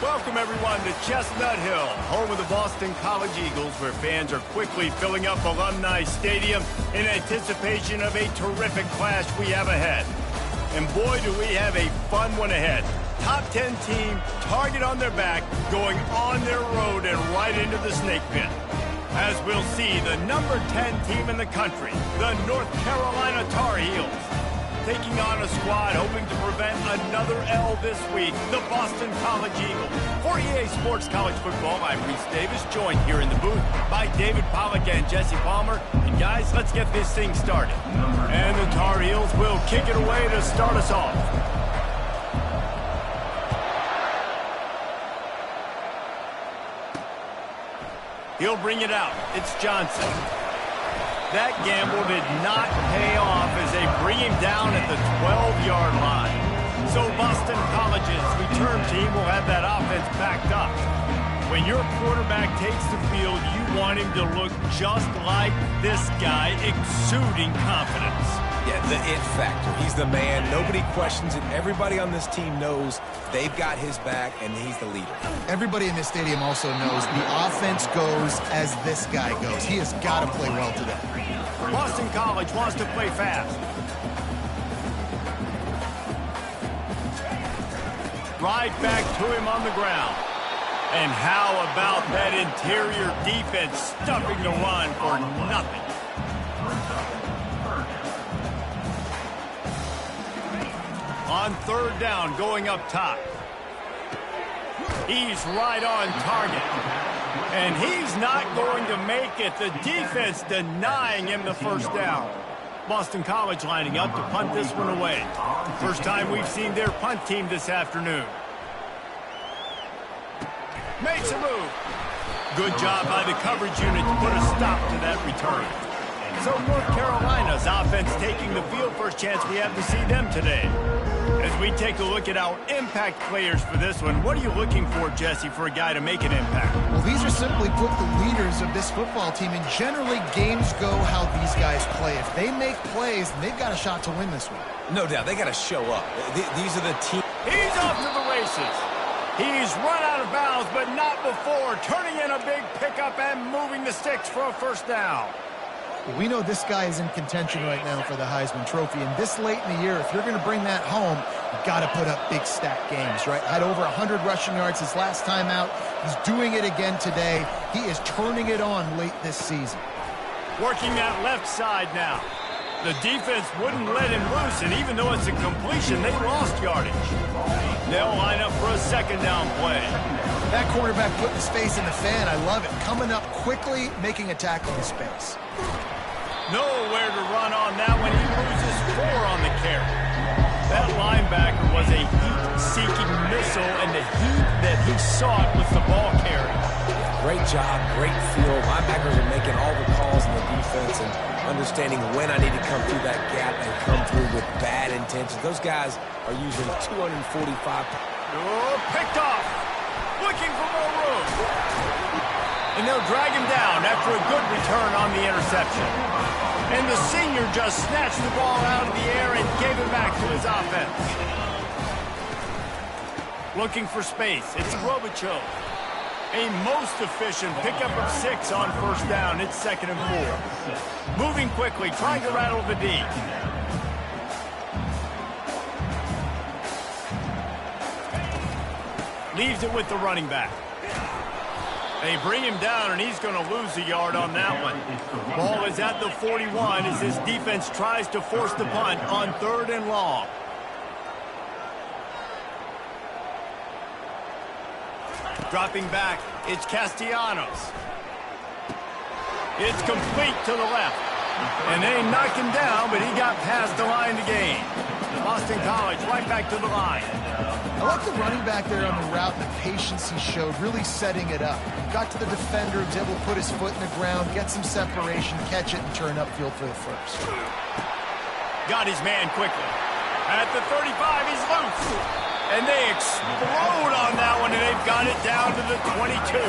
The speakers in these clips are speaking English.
Welcome, everyone, to Chestnut Hill, home of the Boston College Eagles, where fans are quickly filling up Alumni Stadium in anticipation of a terrific clash we have ahead. And boy, do we have a fun one ahead. Top 10 team, target on their back, going on their road and right into the snake pit. As we'll see, the number 10 team in the country, the North Carolina Tar Heels, taking on a squad hoping to prevent another L this week, the Boston College Eagles. For EA Sports College Football, I'm Reese Davis, joined here in the booth by David Pollack and Jesse Palmer. And guys, let's get this thing started. And the Tar Heels will kick it away to start us off. He'll bring it out. It's Johnson. That gamble did not pay off as they bring him down at the 12-yard line. So Boston College's return team will have that offense backed up. When your quarterback takes the field, you want him to look just like this guy, exuding confidence. Yeah, the it factor. He's the man. Nobody questions it. Everybody on this team knows they've got his back, and he's the leader. Everybody in this stadium also knows the offense goes as this guy goes. He has got to play well today. Boston College wants to play fast. Right back to him on the ground. And how about that interior defense stuffing the run for nothing? On third down, going up top. He's right on target. And he's not going to make it. The defense denying him the first down. Boston College lining up to punt this one away. First time we've seen their punt team this afternoon. Makes a move. Good job by the coverage unit to put a stop to that return. So North Carolina's offense taking the field. First chance we have to see them today. As we take a look at our impact players for this one, what are you looking for, Jesse, for a guy to make an impact? Well, these are simply put the leaders of this football team, and generally games go how these guys play. If they make plays, then they've got a shot to win this one. No doubt, they got to show up. These are the team. He's off to the races. He's run out of bounds, but not before, turning in a big pickup and moving the sticks for a first down. We know this guy is in contention right now for the Heisman Trophy, and this late in the year, if you're going to bring that home, you've got to put up big stat games, right? Had over 100 rushing yards his last time out. He's doing it again today. He is turning it on late this season. Working that left side now. The defense wouldn't let him loose, and even though it's a completion, they lost yardage. They'll line up for a second down play. That quarterback putting his face in the fan, I love it. Coming up quickly, making a tackle in space. Nowhere to run on that one. He loses 4 on the carry. That linebacker was a heat-seeking missile, and the heat that he sought was the ball carry. Great job, great feel. Linebackers are making all the calls in the defense and understanding when I need to come through that gap and come through with bad intentions. Those guys are using 245. Oh, picked off. Looking for more room. And they'll drag him down after a good return on the interception. And the senior just snatched the ball out of the air and gave it back to his offense. Looking for space. It's Robichaux. A most efficient pickup of 6 on first down. It's 2nd and 4. Moving quickly, trying to rattle the D. Leaves it with the running back. They bring him down, and he's going to lose a yard on that one. Ball is at the 41 as his defense tries to force the punt on 3rd and long. Dropping back, it's Castellanos. It's complete to the left. And they knocked him down, but he got past the line to gain. Boston College right back to the line. I like the running back there on the route and the patience he showed, really setting it up. Got to the defender, was able to put his foot in the ground, get some separation, catch it, and turn upfield for the first. Got his man quickly. At the 35, he's loose. And they explode on that one, and they've got it down to the 22.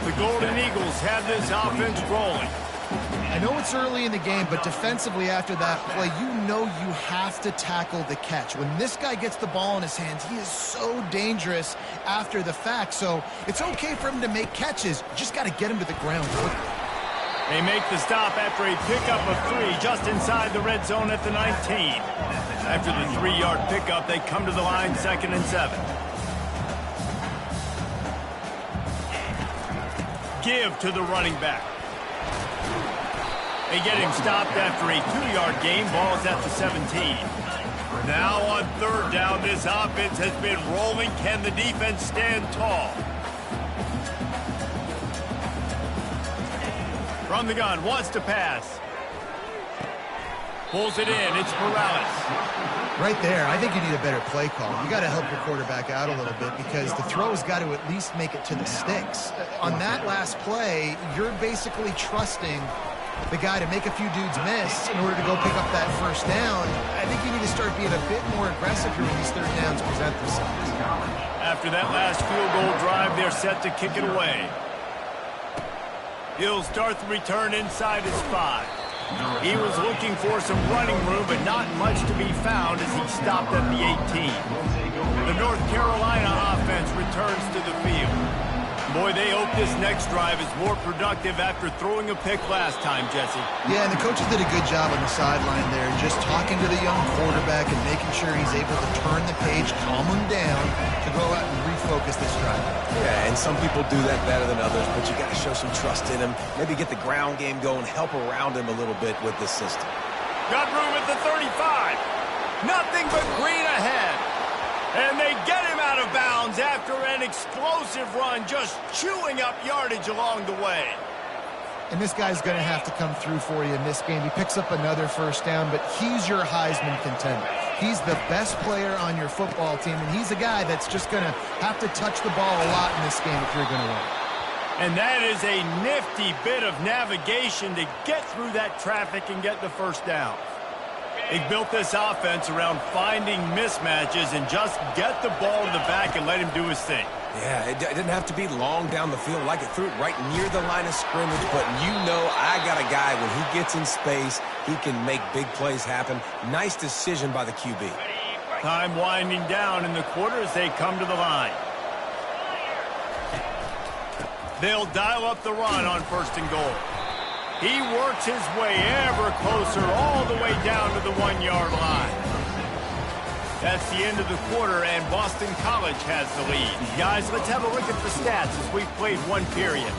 The Golden Eagles have this offense rolling. I know it's early in the game, but defensively after that play, you know you have to tackle the catch. When this guy gets the ball in his hands, he is so dangerous after the fact. So it's okay for him to make catches. You just got to get him to the ground quickly. They make the stop after a pickup of 3 just inside the red zone at the 19. After the 3-yard pickup, they come to the line 2nd and 7. Give to the running back. They get him stopped after a 2-yard gain. Ball's at the 17. Now on 3rd down, this offense has been rolling. Can the defense stand tall? From the gun, wants to pass. Pulls it in, it's Morales. Right there, I think you need a better play call. You got to help your quarterback out a little bit because the throw has got to at least make it to the sticks. On that last play, you're basically trusting the guy to make a few dudes miss in order to go pick up that 1st down. I think you need to start being a bit more aggressive here when these 3rd downs present themselves. After that last field goal drive, they're set to kick it away. He'll start the return inside his 5. He was looking for some running room, but not much to be found as he stopped at the 18. The North Carolina offense returns to the field. Boy, they hope this next drive is more productive after throwing a pick last time, Jesse. Yeah, and the coaches did a good job on the sideline there, just talking to the young quarterback and making sure he's able to turn the page, calm him down, to go out and refocus this drive. Yeah, and some people do that better than others, but you got to show some trust in him. Maybe get the ground game going, help around him a little bit with this system. Got room at the 35. Nothing but green ahead. And they get him out of bounds after an explosive run, just chewing up yardage along the way. And this guy's going to have to come through for you in this game. He picks up another 1st down, but he's your Heisman contender. He's the best player on your football team, and he's a guy that's just going to have to touch the ball a lot in this game if you're going to win. And that is a nifty bit of navigation to get through that traffic and get the 1st down. They built this offense around finding mismatches and just get the ball to the back and let him do his thing. Yeah, it didn't have to be long down the field. Like it threw it right near the line of scrimmage, but you know I got a guy, when he gets in space, he can make big plays happen. Nice decision by the QB. Time winding down in the quarter as they come to the line. They'll dial up the run on 1st and goal. He works his way ever closer all the way down to the 1-yard line. That's the end of the quarter, and Boston College has the lead. Guys, let's have a look at the stats as we've played 1 period.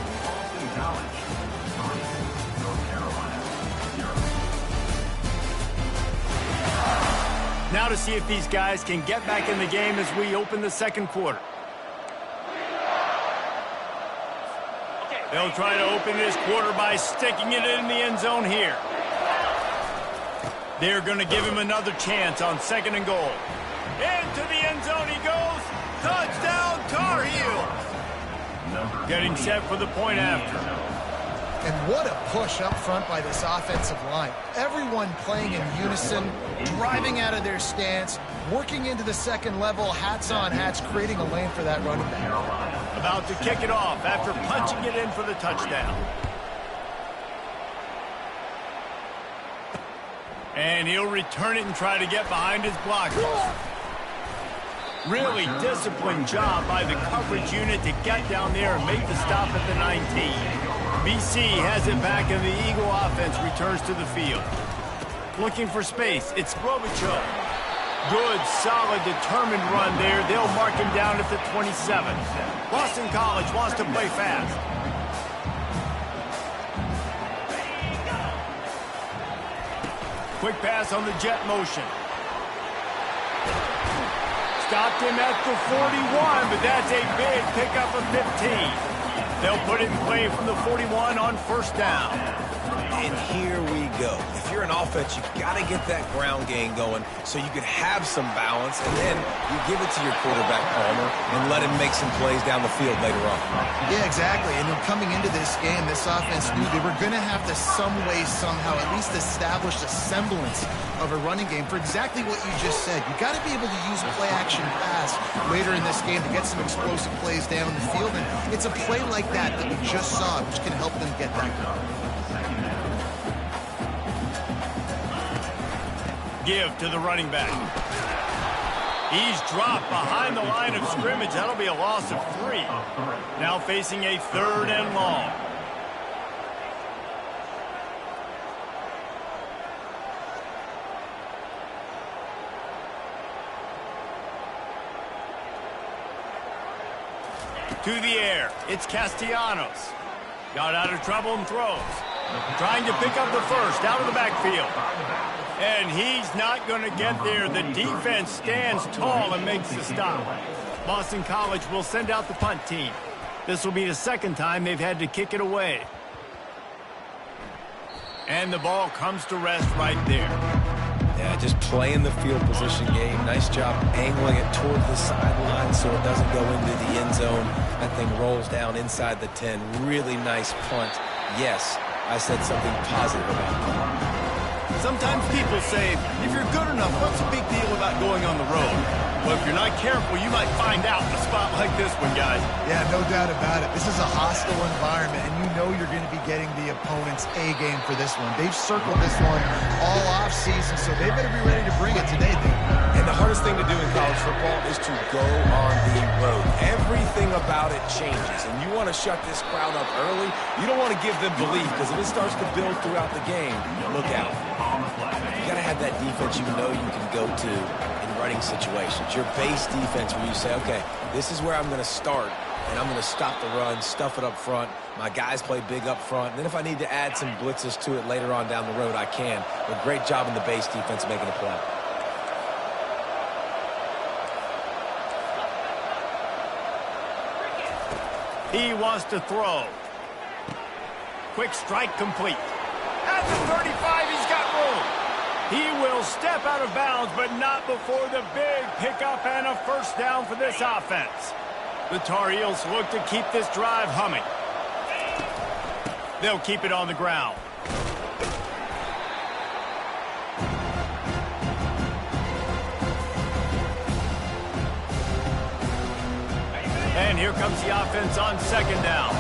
Now to see if these guys can get back in the game as we open the 2nd quarter. They'll try to open this quarter by sticking it in the end zone here. They're going to give him another chance on 2nd and goal. Into the end zone he goes. Touchdown, Tar Heels. Getting set for the point after. And what a push up front by this offensive line. Everyone playing in unison, driving out of their stance, working into the 2nd level, hats on hats, creating a lane for that running back. About to kick it off after punching it in for the touchdown. And he'll return it and try to get behind his blockers. Really disciplined job by the coverage unit to get down there and make the stop at the 19. BC has it back and the Eagle offense returns to the field. Looking for space, it's Robichaux. Good, solid, determined run there. They'll mark him down at the 27. Boston College wants to play fast. Quick pass on the jet motion. Stopped him at the 41, but that's a big pickup of 15. They'll put it in play from the 41 on 1st down. And here we go. If you're an offense, you got to get that ground game going so you can have some balance, and then you give it to your quarterback, Palmer, and let him make some plays down the field later on. Yeah, exactly. And then coming into this game, this offense knew they were going to have to some way, somehow, at least establish a semblance of a running game for exactly what you just said. You got to be able to use a play-action pass later in this game to get some explosive plays down the field, and it's a play like that that we just saw which can help them get that going. give to the running back. He's dropped behind the line of scrimmage. That'll be a loss of 3. Now facing a 3rd and long. To the air, it's Castellanos. Got out of trouble and throws. Trying to pick up the first out of the backfield. And he's not going to get there. The defense stands tall and makes the stop. Boston College will send out the punt team. This will be the 2nd time they've had to kick it away. And the ball comes to rest right there. Yeah, just playing the field position game. Nice job angling it toward the sideline so it doesn't go into the end zone. That thing rolls down inside the 10. Really nice punt. Yes, I said something positive about that. Sometimes people say, if you're good enough, what's the big deal about going on the road? Well, if you're not careful, you might find out in a spot like this one, guys. Yeah, no doubt about it. This is a hostile environment, and you know you're going to be getting the opponent's A game for this one. They've circled this one all off season, so they better be ready to bring it today, dude. And the hardest thing to do in college football is to go on the road. Everything about it changes, and you want to shut this crowd up early. You don't want to give them belief, because if it starts to build throughout the game, look out. You got to have that defense you know you can go to in running situations. Your base defense where you say, okay, this is where I'm going to start, and I'm going to stop the run, stuff it up front. My guys play big up front. And then if I need to add some blitzes to it later on down the road, I can. But great job in the base defense making a play. He wants to throw. Quick strike complete. At the 35, he's got room. He will step out of bounds, but not before the big pickup and a 1st down for this offense. The Tar Heels look to keep this drive humming. They'll keep it on the ground. And here comes the offense on 2nd down.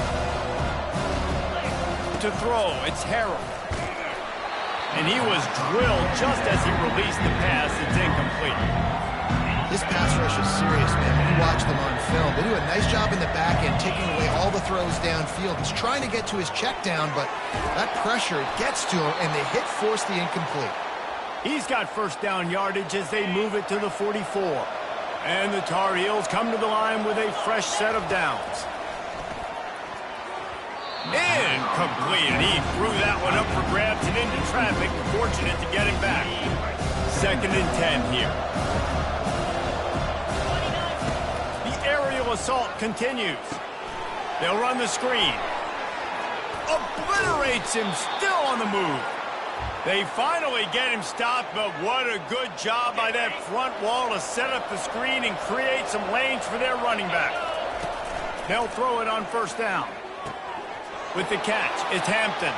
To throw, it's Harrell. And he was drilled just as he released the pass. It's incomplete. This pass rush is serious, man. When you watch them on film, they do a nice job in the back end, taking away all the throws downfield. He's trying to get to his check down, but that pressure gets to him, and they force the incomplete. He's got 1st down yardage as they move it to the 44. And the Tar Heels come to the line with a fresh set of downs. Incomplete, and he threw that one up for grabs and into traffic. Fortunate to get him back. 2nd and 10 here. The aerial assault continues. They'll run the screen. Obliterates him, still on the move. They finally get him stopped, but what a good job by that front wall to set up the screen and create some lanes for their running back. They'll throw it on 1st down. With the catch, it's Hampton.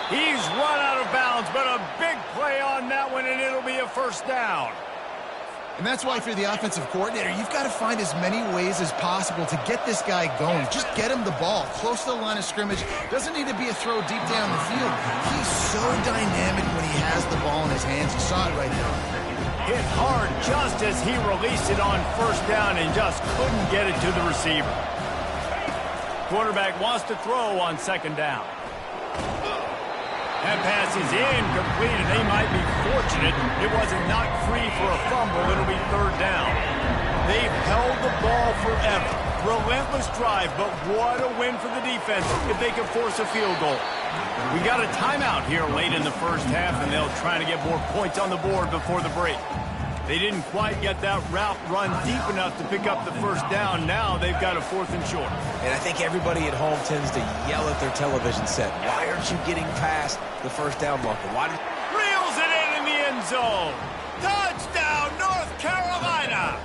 He's run out of bounds, but a big play on that one, and it'll be a 1st down. And that's why, if you're the offensive coordinator, you've got to find as many ways as possible to get this guy going. Just get him the ball close to the line of scrimmage. Doesn't need to be a throw deep down the field. He's so dynamic when he has the ball in his hands. You saw it right there. Hit hard just as he released it on 1st down and just couldn't get it to the receiver. Quarterback wants to throw on 2nd down. That pass is incomplete, and they might be fortunate it wasn't knocked free for a fumble. It'll be 3rd down. They've held the ball forever. Relentless drive, but what a win for the defense if they can force a field goal. We got a timeout here late in the 1st half, and they'll try to get more points on the board before the break. They didn't quite get that route run deep enough to pick up the 1st down. Now they've got a 4th and short. And I think everybody at home tends to yell at their television set. Why aren't you getting past the 1st down marker? Why? Reels it in the end zone. Touchdown, North Carolina.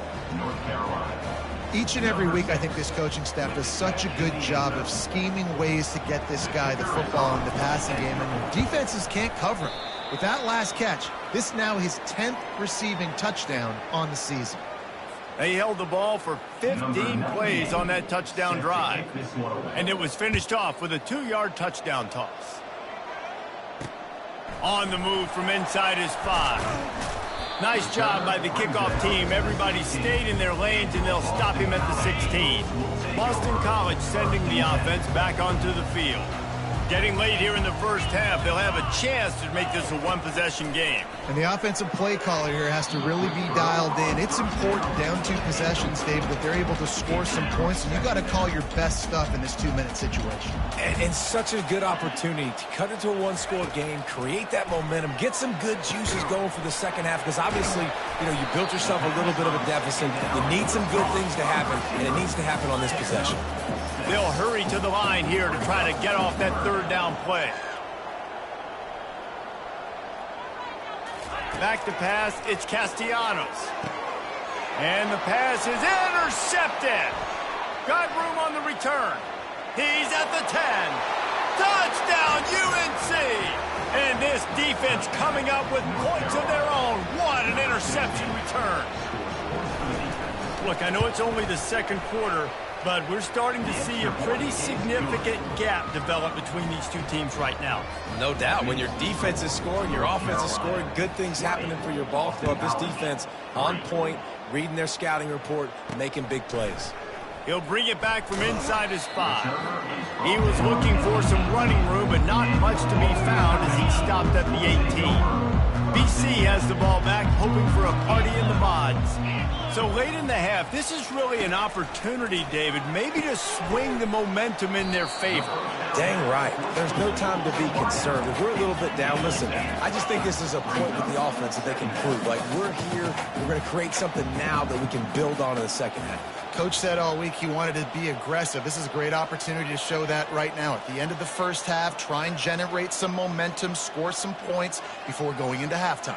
Each and every week, I think this coaching staff does such a good job of scheming ways to get this guy the football in the passing game, and defenses can't cover him. With that last catch, this now his 10th receiving touchdown on the season. They held the ball for 15 plays on that touchdown drive, and it was finished off with a 2-yard touchdown toss. On the move from inside his 5. Nice job by the kickoff team. Everybody stayed in their lanes, and they'll stop him at the 16. Boston College sending the offense back onto the field. Getting late here in the first half, they'll have a chance to make this a one-possession game. And the offensive play caller here has to really be dialed in. It's important down 2 possessions, Dave, that they're able to score some points, and you got to call your best stuff in this 2-minute situation. And such a good opportunity to cut into a one-score game, create that momentum, get some good juices going for the second half, because obviously, you know, you built yourself a little bit of a deficit. You need some good things to happen, and it needs to happen on this possession. They'll hurry to the line here to try to get off that third down play. Back to pass, it's Castellanos. And the pass is intercepted. Got room on the return. He's at the 10. Touchdown, UNC! And this defense coming up with points of their own. What an interception return. Look, I know it's only the second quarter, but we're starting to see a pretty significant gap develop between these two teams right now. No doubt. When your defense is scoring, your offense is scoring, good things happening for your ball club. This defense on point, reading their scouting report, making big plays. He'll bring it back from inside his 5. He was looking for some running room, but not much to be found as he stopped at the 18. BC has the ball back, hoping for a party in the mods. So late in the half, this is really an opportunity, David, maybe to swing the momentum in their favor. Dang right. There's no time to be concerned. If we're a little bit down, listen, I just think this is a point with the offense that they can prove. Like, we're here, we're going to create something now that we can build on in the second half. Coach said all week he wanted to be aggressive. This is a great opportunity to show that right now. At the end of the first half, try and generate some momentum, score some points before going into halftime.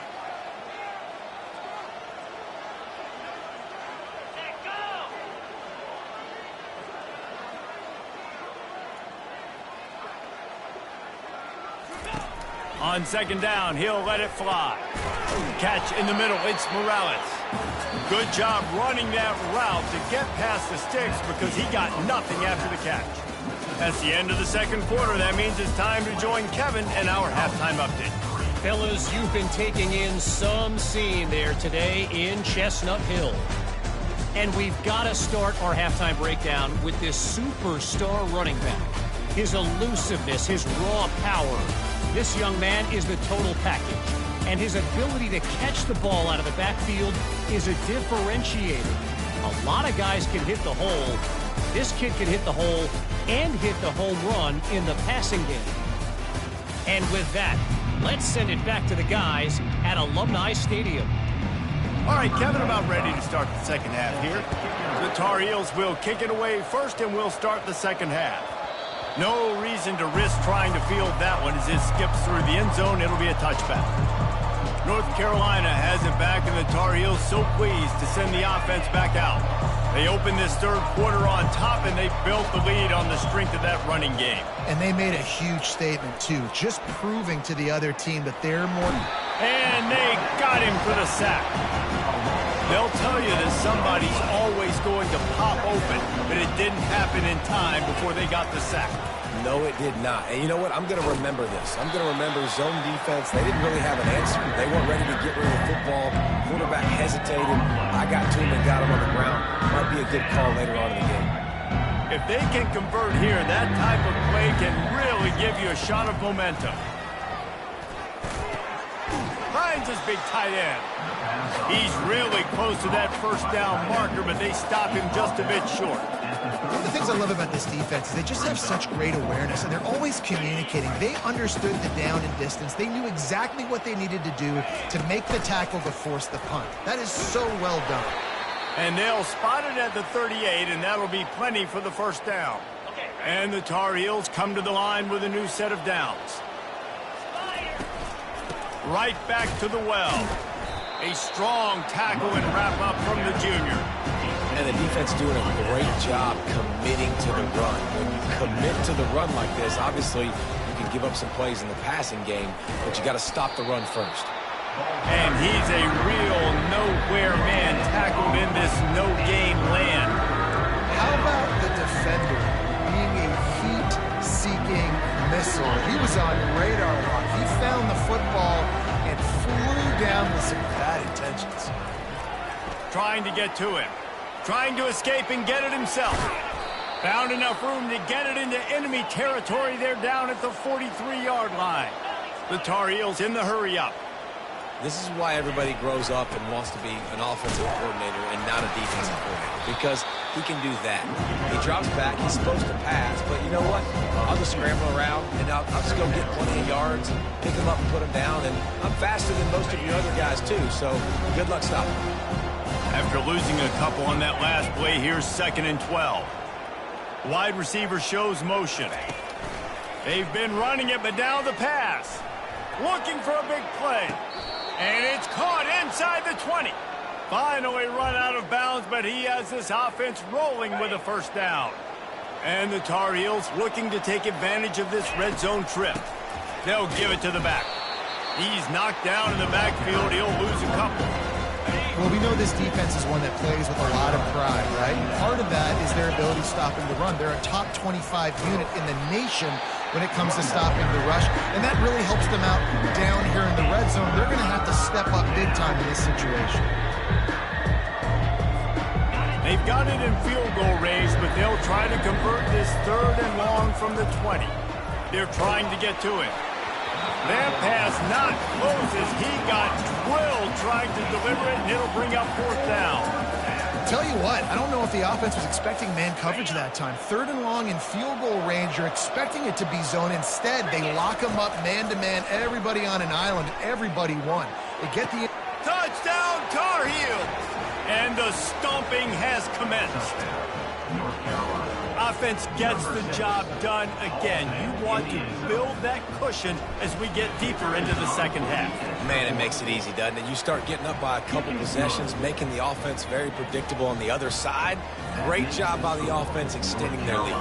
On second down, he'll let it fly. Catch in the middle, it's Morales. Good job running that route to get past the sticks because he got nothing after the catch. That's the end of the second quarter. That means it's time to join Kevin and our halftime update. Fellas, you've been taking in some scene there today in Chestnut Hill. And we've got to start our halftime breakdown with this superstar running back. His elusiveness, his raw power. This young man is the total package. And his ability to catch the ball out of the backfield is a differentiator. A lot of guys can hit the hole. This kid can hit the hole and hit the home run in the passing game. And with that, let's send it back to the guys at Alumni Stadium. All right, Kevin, about ready to start the second half here. The Tar Heels will kick it away first, and we'll start the second half. No reason to risk trying to field that one as it skips through the end zone. It'll be a touchback. North Carolina has it back, and the Tar Heels so pleased to send the offense back out. They opened this third quarter on top, and they built the lead on the strength of that running game. And they made a huge statement, too, just proving to the other team that they're more... And they got him for the sack. They'll tell you that somebody's always going to pop open, but it didn't happen in time before they got the sack. No, it did not. And you know what? I'm going to remember this. I'm going to remember zone defense. They didn't really have an answer. They weren't ready to get rid of the football. Quarterback hesitated. I got to him and got him on the ground. Might be a good call later on in the game. If they can convert here, that type of play can really give you a shot of momentum. Hines is big tight end. He's really close to that first down marker, but they stop him just a bit short. One of the things I love about this defense is they just have such great awareness, and they're always communicating. They understood the down and distance. They knew exactly what they needed to do to make the tackle to force the punt. That is so well done. And they'll spot it at the 38, and that'll be plenty for the first down. And the Tar Heels come to the line with a new set of downs. Right back to the well. A strong tackle and wrap-up from the junior. And the defense doing a great job committing to the run. When you commit to the run like this, obviously you can give up some plays in the passing game, but you got to stop the run first. And he's a real nowhere man tackled in this no-gain land. How about the defender being a heat-seeking missile? He was on radar lock. He found the football trying to get to him. Trying to escape and get it himself. Found enough room to get it into enemy territory. They're down at the 43-yard line. The Tar Heels in the hurry-up. This is why everybody grows up and wants to be an offensive coordinator and not a defensive coordinator, because he can do that. He drops back, he's supposed to pass, but you know what? I'll just scramble around, and I'll just go get plenty of yards, pick him up and put him down, and I'm faster than most of your other guys too, so good luck stopping him. After losing a couple on that last play, here's 2nd and 12. Wide receiver shows motion. They've been running it, but now the pass. Looking for a big play. And it's caught inside the 20. Finally run out of bounds, but he has this offense rolling with a first down. And the Tar Heels looking to take advantage of this red zone trip. They'll give it to the back. He's knocked down in the backfield. He'll lose a couple. Well, we know this defense is one that plays with a lot of pride, right? Part of that is their ability stopping the run. They're a top 25 unit in the nation when it comes to stopping the rush, and that really helps them out down here in the red zone. They're going to have to step up big time in this situation. They've got it in field goal range, but they'll try to convert this 3rd and long from the 20. They're trying to get to it. That pass not close as he got drilled trying to deliver it, and it'll bring up 4th down. Tell you what, I don't know if the offense was expecting man coverage that time. 3rd and long in field goal range, you're expecting it to be zone. Instead, they lock them up man-to-man, everybody on an island, everybody won. They get the... Touchdown, Tar Heels! And the stomping has commenced. Offense gets the job done again. You want to build that cushion as we get deeper into the second half. Man, it makes it easy, doesn't it? You start getting up by a couple possessions, making the offense very predictable on the other side. Great job by the offense extending their lead.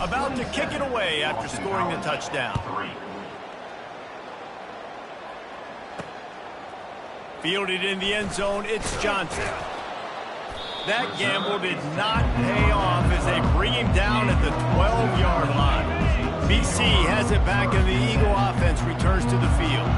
About to kick it away after scoring the touchdown. Fielded in the end zone, it's Johnson. That gamble did not pay off as they bring him down at the 12-yard line. BC has it back and the Eagle offense returns to the field.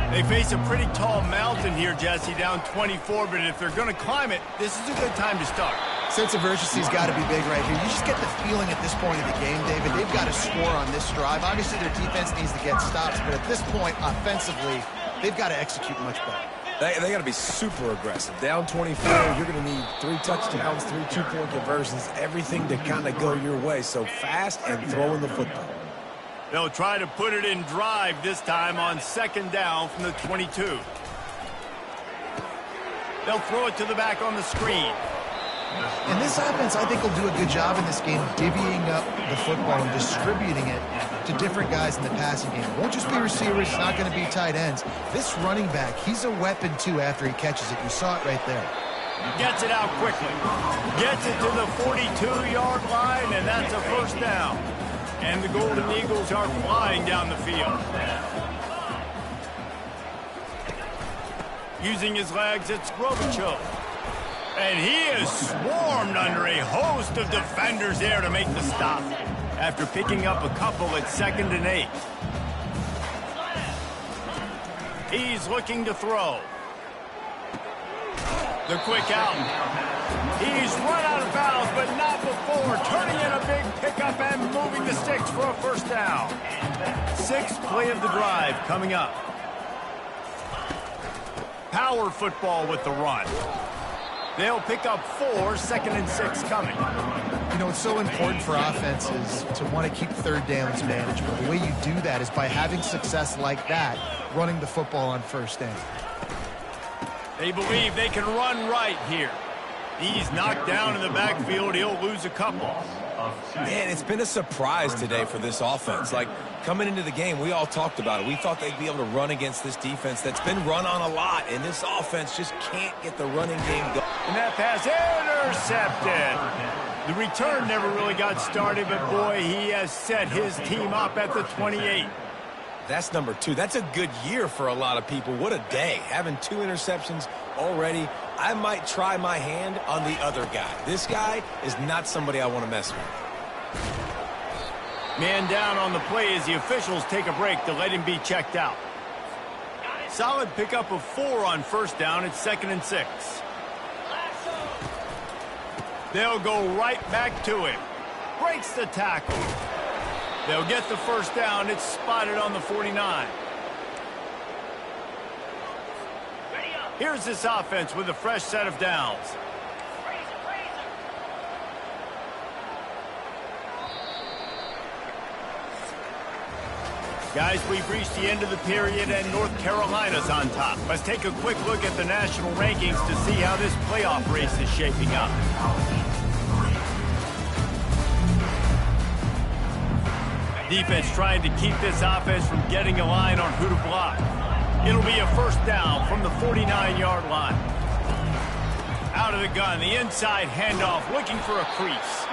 They face a pretty tall mountain here, Jesse, down 24, but if they're going to climb it, this is a good time to start. Sense of urgency's got to be big right here. You just get the feeling at this point of the game, David, they've got to score on this drive. Obviously, their defense needs to get stops, but at this point, offensively, they've got to execute much better. They got to be super aggressive. Down 24, you're going to need 3 touchdowns, 3 two-point conversions, everything to kind of go your way. So fast and throwing the football. They'll try to put it in drive this time on 2nd down from the 22. They'll throw it to the back on the screen. And this offense, I think, will do a good job in this game divvying up the football and distributing it to different guys in the passing game. It won't just be receivers. It's not going to be tight ends. This running back, he's a weapon, too, after he catches it. You saw it right there. Gets it out quickly. Gets it to the 42-yard line, and that's a first down. And the Golden Eagles are flying down the field. Using his legs, it's Robichaux. And he is swarmed under a host of defenders there to make the stop after picking up a couple at 2nd and 8. He's looking to throw. The quick out. He's run out of bounds, but not before turning in a big pickup and moving the sticks for a first down. 6th play of the drive coming up. Power football with the run. They'll pick up 4, 2nd and 6 coming. You know, it's so important for offenses to want to keep 3rd downs manageable. The way you do that is by having success like that, running the football on 1st down. They believe they can run right here. He's knocked down in the backfield. He'll lose a couple. Man, it's been a surprise today for this offense. Like, coming into the game, we all talked about it. We thought they'd be able to run against this defense that's been run on a lot, and this offense just can't get the running game going. And that pass intercepted. The return never really got started, but boy, he has set his team up at the 28. That's number 2. That's a good year for a lot of people. What a day. Having 2 interceptions already. I might try my hand on the other guy. This guy is not somebody I want to mess with. Man down on the play as the officials take a break to let him be checked out. Solid pickup of 4 on 1st down. It's 2nd and 6. They'll go right back to him. Breaks the tackle. They'll get the first down. It's spotted on the 49. Here's this offense with a fresh set of downs. Guys, we've reached the end of the period, and North Carolina's on top. Let's take a quick look at the national rankings to see how this playoff race is shaping up. Defense trying to keep this offense from getting a line on who to block. It'll be a first down from the 49-yard line. Out of the gun, the inside handoff, looking for a crease.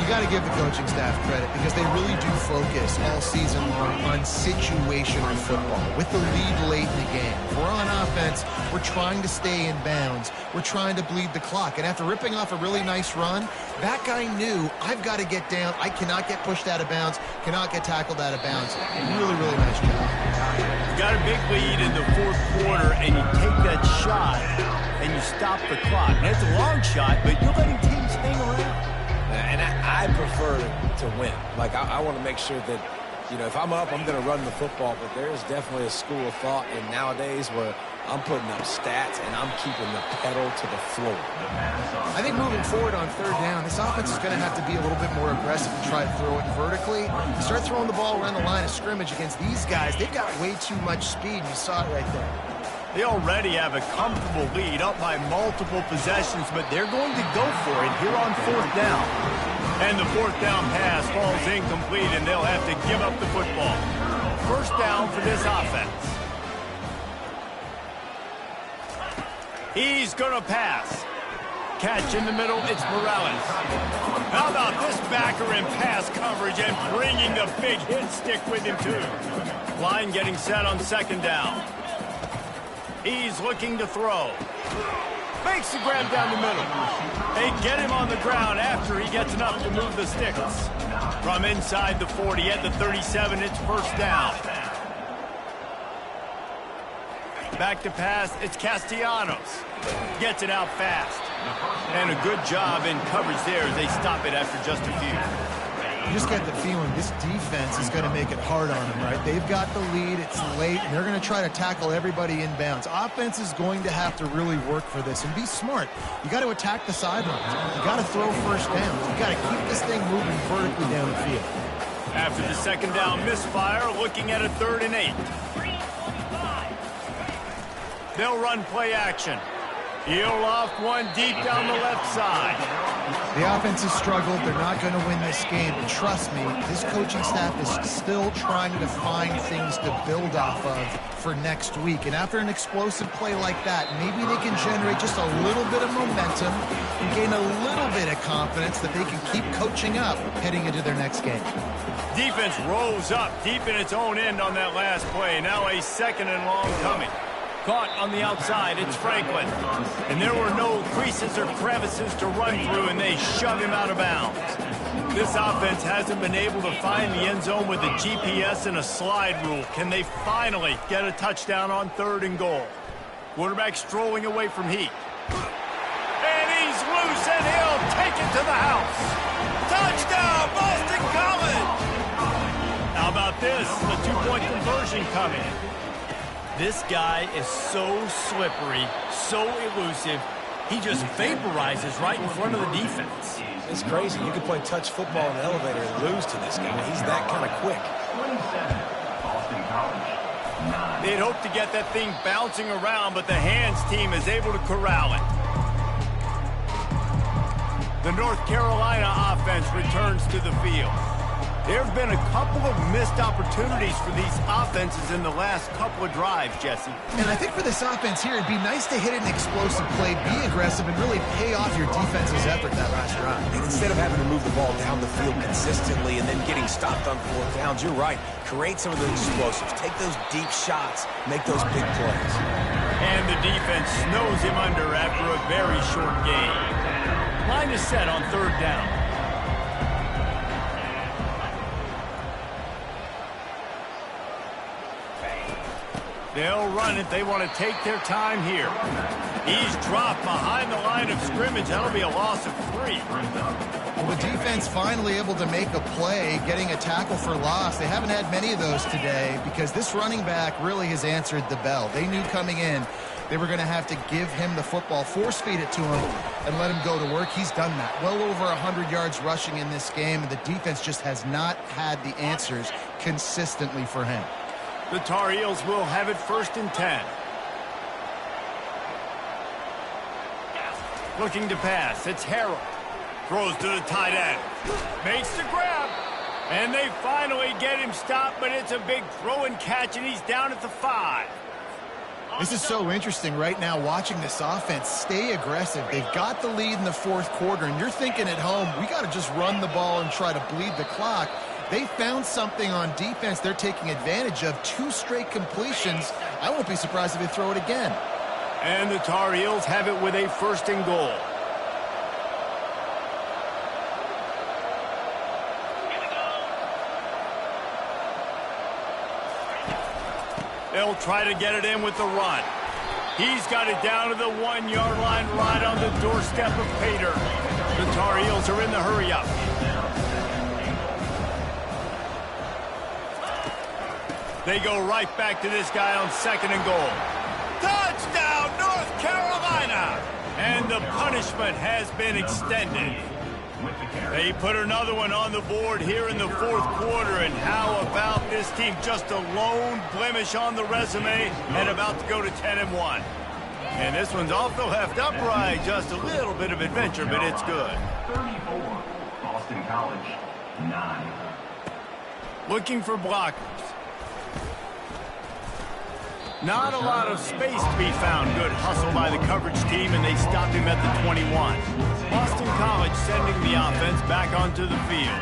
You got to give the coaching staff credit because they really do focus all season long on situational football with the lead late in the game. If we're on offense, we're trying to stay in bounds. We're trying to bleed the clock. And after ripping off a really nice run, that guy knew, I've got to get down. I cannot get pushed out of bounds, cannot get tackled out of bounds. Really, really nice job. Got a big lead in the fourth quarter, and you take that shot, and you stop the clock. And it's a long shot, but you're letting teams hang around. And I prefer to win. Like, I want to make sure that, you know, if I'm up, I'm going to run the football. But there is definitely a school of thought in nowadays where I'm putting up stats and I'm keeping the pedal to the floor. I think moving forward on third down, this offense is going to have to be a little bit more aggressive and try to throw it vertically. You start throwing the ball around the line of scrimmage against these guys, they've got way too much speed. You saw it right there. They already have a comfortable lead up by multiple possessions, but they're going to go for it here on fourth down. And the fourth down pass falls incomplete, and they'll have to give up the football. First down for this offense. He's going to pass. Catch in the middle, it's Morales. How about this backer in pass coverage and bringing the big hit stick with him, too. Line getting set on second down. He's looking to throw. Makes the grab down the middle. They get him on the ground after he gets enough to move the sticks. From inside the 40 at the 37, it's first down. Back to pass, it's Castellanos. Gets it out fast. And a good job in coverage there as they stop it after just a few. You just get the feeling this defense is going to make it hard on them, right? They've got the lead, it's late, and they're going to try to tackle everybody in bounds. Offense is going to have to really work for this and be smart. You got to attack the sidelines. You got to throw first downs. You got to keep this thing moving vertically down the field. After the second down misfire, looking at a 3rd and 8. They'll run play action. He'll off one deep down the left side. The offense has struggled. They're not going to win this game. But trust me, this coaching staff is still trying to find things to build off of for next week. And after an explosive play like that, maybe they can generate just a little bit of momentum and gain a little bit of confidence that they can keep coaching up heading into their next game. Defense rolls up deep in its own end on that last play. Now a 2nd and long coming. Caught on the outside, it's Franklin. And there were no creases or crevices to run through, and they shove him out of bounds. This offense hasn't been able to find the end zone with a GPS and a slide rule. Can they finally get a touchdown on 3rd and goal? Quarterback strolling away from Heat. And he's loose, and he'll take it to the house. Touchdown, Boston College! How about this? The 2-point conversion coming. This guy is so slippery, so elusive, he just vaporizes right in front of the defense. It's crazy. You can play touch football in an elevator and lose to this guy. He's that kind of quick. They'd hoped to get that thing bouncing around, but the hands team is able to corral it. The North Carolina offense returns to the field. There have been a couple of missed opportunities for these offenses in the last couple of drives, Jesse. And I think for this offense here, it'd be nice to hit an explosive play, be aggressive, and really pay off your defense's effort that last drive. And instead of having to move the ball down the field consistently and then getting stopped on 4th downs, you're right. Create some of those explosives. Take those deep shots. Make those big plays. And the defense snows him under after a very short game. Line is set on 3rd down. They'll run it. They want to take their time here. He's dropped behind the line of scrimmage. That'll be a loss of 3. Well, the defense finally able to make a play, getting a tackle for loss. They haven't had many of those today because this running back really has answered the bell. They knew coming in they were going to have to give him the football, force-feed it to him, and let him go to work. He's done that. Well over 100 yards rushing in this game, and the defense just has not had the answers consistently for him. The Tar Heels will have it 1st and 10. Looking to pass. It's Harold. Throws to the tight end. Makes the grab. And they finally get him stopped, but it's a big throw and catch, and he's down at the 5. This is so interesting right now watching this offense stay aggressive. They've got the lead in the 4th quarter, and you're thinking at home, we got to just run the ball and try to bleed the clock. They found something on defense they're taking advantage of. 2 straight completions. I won't be surprised if they throw it again. And the Tar Heels have it with a 1st and goal. They'll try to get it in with the run. He's got it down to the 1-yard line right on the doorstep of Pater. The Tar Heels are in the hurry-up. They go right back to this guy on 2nd and goal. Touchdown, North Carolina! And the punishment has been extended. They put another one on the board here in the 4th quarter, and how about this team? Just a lone blemish on the resume and about to go to 10-1. And this one's off the left upright. Just a little bit of adventure, but it's good. 34, Boston College, 9. Looking for blockers. Not a lot of space to be found. Good hustle by the coverage team, and they stop him at the 21. Boston College sending the offense back onto the field.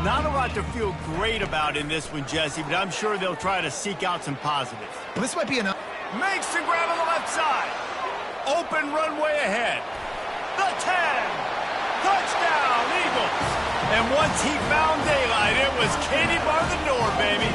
Not a lot to feel great about in this one, Jesse, but I'm sure they'll try to seek out some positives. Well, this might be enough. Makes the grab on the left side. Open runway ahead. The 10. Touchdown, Eagles. And once he found daylight, it was Katie bar the door, baby.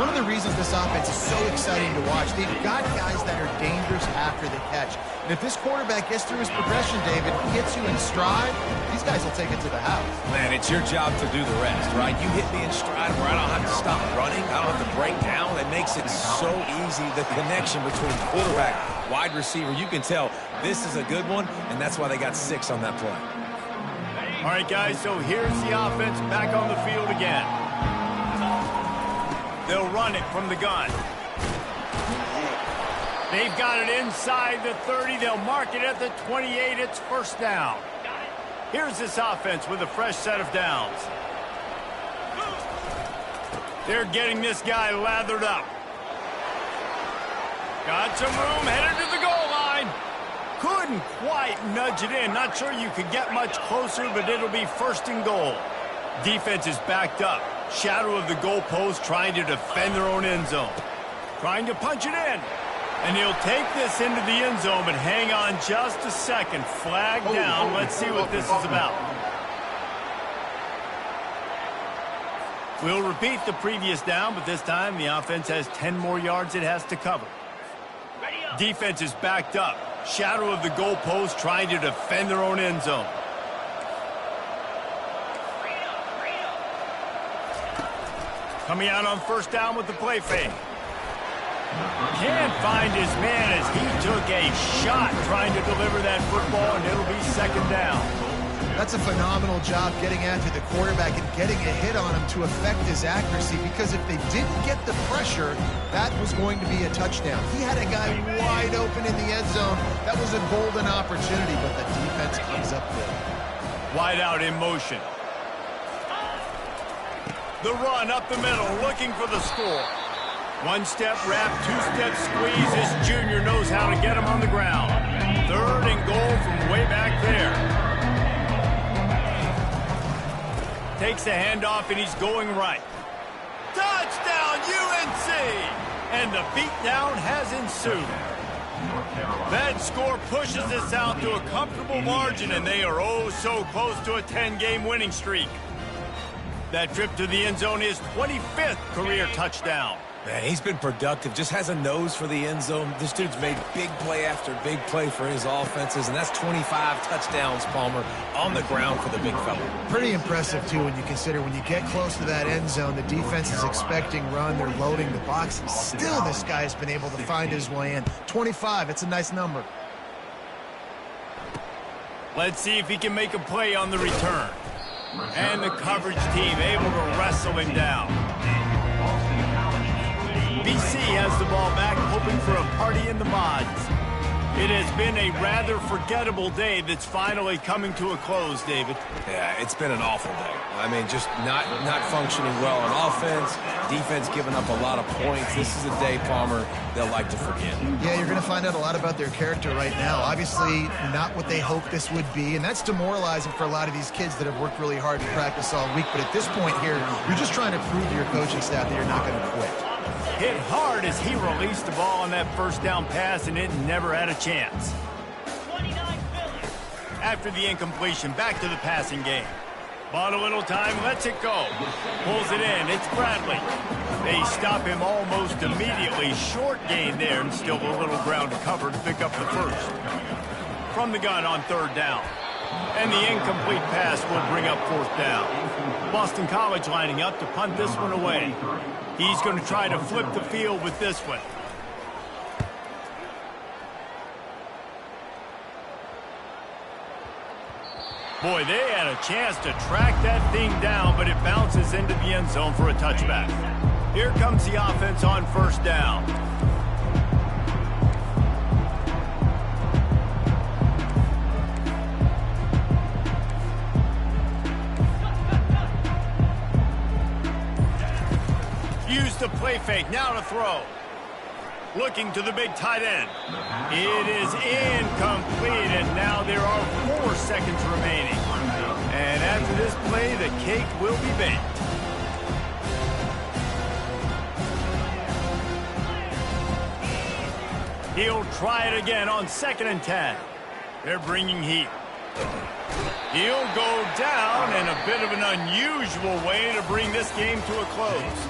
One of the reasons this offense is so exciting to watch, they've got guys that are dangerous after the catch. And if this quarterback gets through his progression, David, gets you in stride, these guys will take it to the house. Man, it's your job to do the rest, right? You hit me in stride where I don't have to stop running. I don't have to break down. It makes it so easy. The connection between quarterback, wide receiver, you can tell this is a good one, and that's why they got 6 on that play. All right, guys, so here's the offense back on the field again. They'll run it from the gun. They've got it inside the 30. They'll mark it at the 28. It's 1st down. Here's this offense with a fresh set of downs. They're getting this guy lathered up. Got some room, headed to the goal line. Couldn't quite nudge it in. Not sure you could get much closer, but it'll be 1st and goal. Defense is backed up. Shadow of the goalpost, trying to defend their own end zone. Trying to punch it in. And he'll take this into the end zone, but hang on just a second. Flag down. Let's see what this is about. We'll repeat the previous down, but this time the offense has 10 more yards it has to cover. Defense is backed up. Shadow of the goalpost, trying to defend their own end zone. Coming out on 1st down with the play fake. Can't find his man as he took a shot trying to deliver that football, and it'll be 2nd down. That's a phenomenal job getting after the quarterback and getting a hit on him to affect his accuracy, because if they didn't get the pressure, that was going to be a touchdown. He had a guy wide open in the end zone. That was a golden opportunity, but the defense comes up with it. Wide out in motion. The run up the middle, looking for the score. 1-step wrap, 2-step squeeze. This junior knows how to get him on the ground. 3rd and goal from way back there. Takes the handoff, and he's going right. Touchdown, UNC! And the beatdown has ensued. That score pushes us out to a comfortable margin, and they are oh so close to a 10-game winning streak. That trip to the end zone is 25th career touchdown. Man, he's been productive, just has a nose for the end zone. This dude's made big play after big play for his offenses, and that's 25 touchdowns, Palmer, on the ground for the big fella. Pretty impressive, too, when you consider when you get close to that end zone, the defense is expecting run, they're loading the box, and still this guy has been able to find his way in. 25, it's a nice number. Let's see if he can make a play on the return. And the coverage team able to wrestle him down. BC has the ball back, hoping for a party in the mods. It has been a rather forgettable day that's finally coming to a close, David. Yeah, it's been an awful day. I mean, just not functioning well on offense, defense giving up a lot of points. This is a day, Palmer, they'll like to forget. Yeah, you're going to find out a lot about their character right now. Obviously, not what they hoped this would be, and that's demoralizing for a lot of these kids that have worked really hard in practice all week. But at this point here, you're just trying to prove to your coaching staff that you're not going to quit. Hit hard as he released the ball on that first down pass, and it never had a chance. After the incompletion, back to the passing game. Bought a little time, lets it go. Pulls it in, it's Bradley. They stop him almost immediately. Short gain there, and still a little ground to cover to pick up the first. From the gun on third down. And the incomplete pass will bring up fourth down. Boston College lining up to punt this one away. He's going to try to flip the field with this one. Boy, they had a chance to track that thing down, but it bounces into the end zone for a touchback. Here comes the offense on first down. Use the play fake, now to throw. Looking to the big tight end. It is incomplete, and now there are 4 seconds remaining. And after this play, the cake will be baked. He'll try it again on 2nd and 10. They're bringing heat. He'll go down in a bit of an unusual way to bring this game to a close.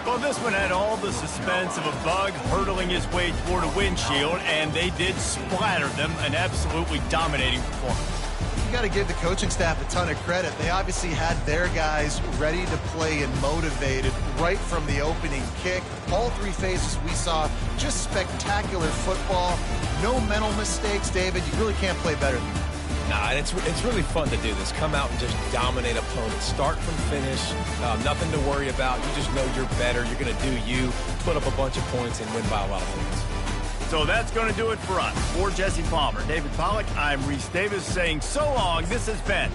Well, this one had all the suspense of a bug hurtling his way toward a windshield, and they did splatter them, an absolutely dominating performance. You got to give the coaching staff a ton of credit. They obviously had their guys ready to play and motivated right from the opening kick. All 3 phases we saw, just spectacular football. No mental mistakes, David. You really can't play better than that. Nah, and it's really fun to do this. Come out and just dominate opponents. Start from finish. Nothing to worry about. You just know you're better. You're going to do you, put up a bunch of points, and win by a lot of points. So that's going to do it for us. For Jesse Palmer, David Pollack, I'm Reese Davis saying so long. This has been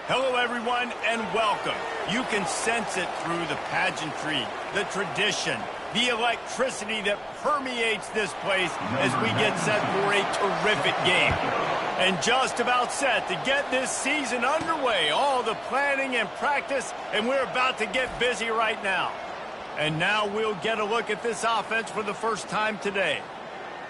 Hello, everyone, and welcome. You can sense it through the pageantry, the tradition, the electricity that permeates this place as we get set for a terrific game. And just about set to get this season underway. All the planning and practice, and we're about to get busy right now. And now we'll get a look at this offense for the first time today.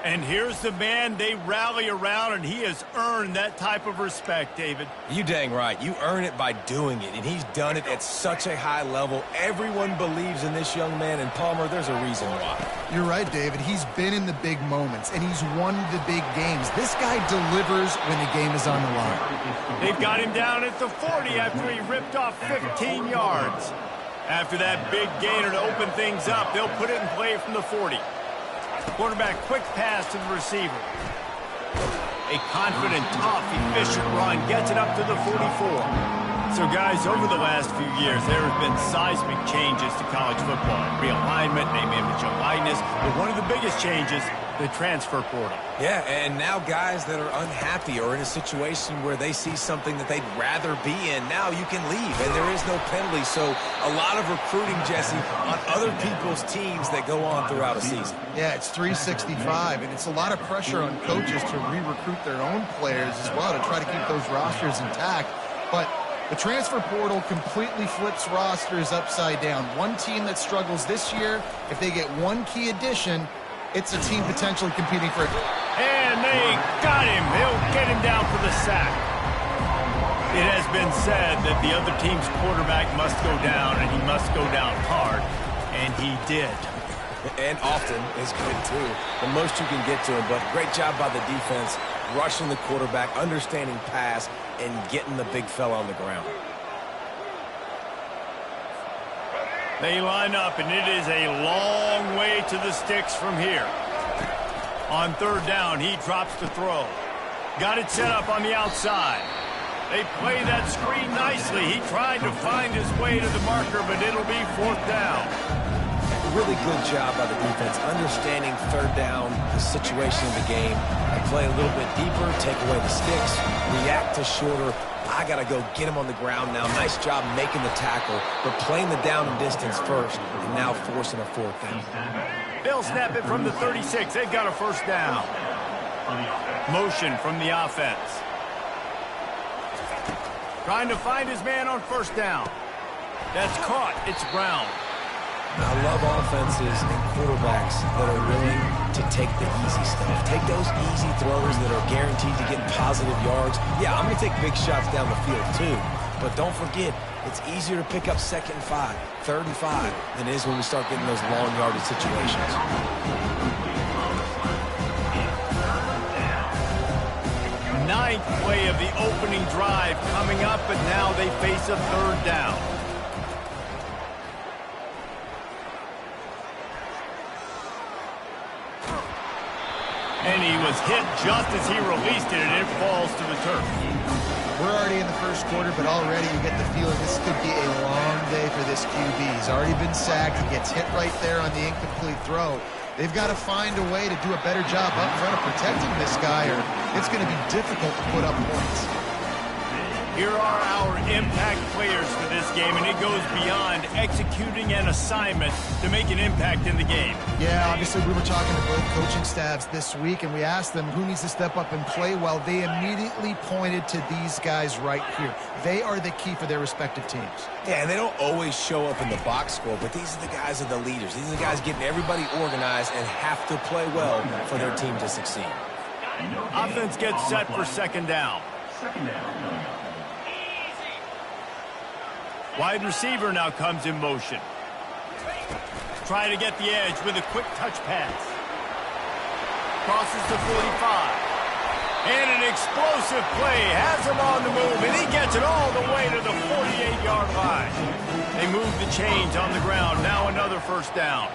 And here's the man they rally around, and he has earned that type of respect, David. You dang right. You earn it by doing it, and he's done it at such a high level. Everyone believes in this young man, and Palmer, there's a reason why. You're right, David. He's been in the big moments, and he's won the big games. This guy delivers when the game is on the line. They've got him down at the 40 after he ripped off 15 yards. After that big gainer to open things up, they'll put it in play from the 40. Quarterback, quick pass to the receiver. A confident, tough, efficient run gets it up to the 44. So, guys, over the last few years, there have been seismic changes to college football. Realignment, name, image, and likeness. But one of the biggest changes, the transfer portal. Yeah, and now guys that are unhappy or in a situation where they see something that they'd rather be in, now you can leave, and there is no penalty. So a lot of recruiting, Jesse, on other people's teams that go on throughout a season. Yeah, it's 365, and it's a lot of pressure on coaches to re-recruit their own players as well to try to keep those rosters intact. But the transfer portal completely flips rosters upside down. One team that struggles this year, if they get one key addition, it's a team potentially competing for it. And they got him. They'll get him down for the sack. It has been said that the other team's quarterback must go down, and he must go down hard, and he did. And often is good, too. The most you can get to him, but great job by the defense, rushing the quarterback, understanding pass, and getting the big fella on the ground. They line up, and it is a long way to the sticks from here. On third down, he drops to throw. Got it set up on the outside. They play that screen nicely. He tried to find his way to the marker, but it'll be fourth down. Really good job by the defense, understanding third down, the situation of the game. I play a little bit deeper, take away the sticks, react to shorter. I got to go get him on the ground now. Nice job making the tackle, but playing the down and distance first, and now forcing a fourth down. They'll snap it from the 36. They've got a first down. Motion from the offense. Trying to find his man on first down. That's caught. It's Brown. I love offenses and quarterbacks that are willing to take the easy stuff. Take those easy throws that are guaranteed to get positive yards. Yeah, I'm going to take big shots down the field too. But don't forget, it's easier to pick up 2nd and 5, 3rd and 5 than it is when we start getting those long yardage situations. Ninth play of the opening drive coming up, but now they face a third down. And he was hit just as he released it, and it falls to the turf. We're already in the first quarter, but already you get the feeling this could be a long day for this QB. He's already been sacked. He gets hit right there on the incomplete throw. They've got to find a way to do a better job up front of protecting this guy, or it's going to be difficult to put up points. Here are our impact players for this game, and it goes beyond executing an assignment to make an impact in the game. Yeah, obviously we were talking to both coaching staffs this week, and we asked them who needs to step up and play well. They immediately pointed to these guys right here. They are the key for their respective teams. Yeah, and they don't always show up in the box score, but these are the guys that are the leaders. These are the guys getting everybody organized and have to play well for their team to succeed. Offense gets set for second down. Wide receiver now comes in motion. Try to get the edge with a quick touch pass. Crosses to 45. And an explosive play has him on the move, and he gets it all the way to the 48-yard line. They move the chains on the ground. Now another first down.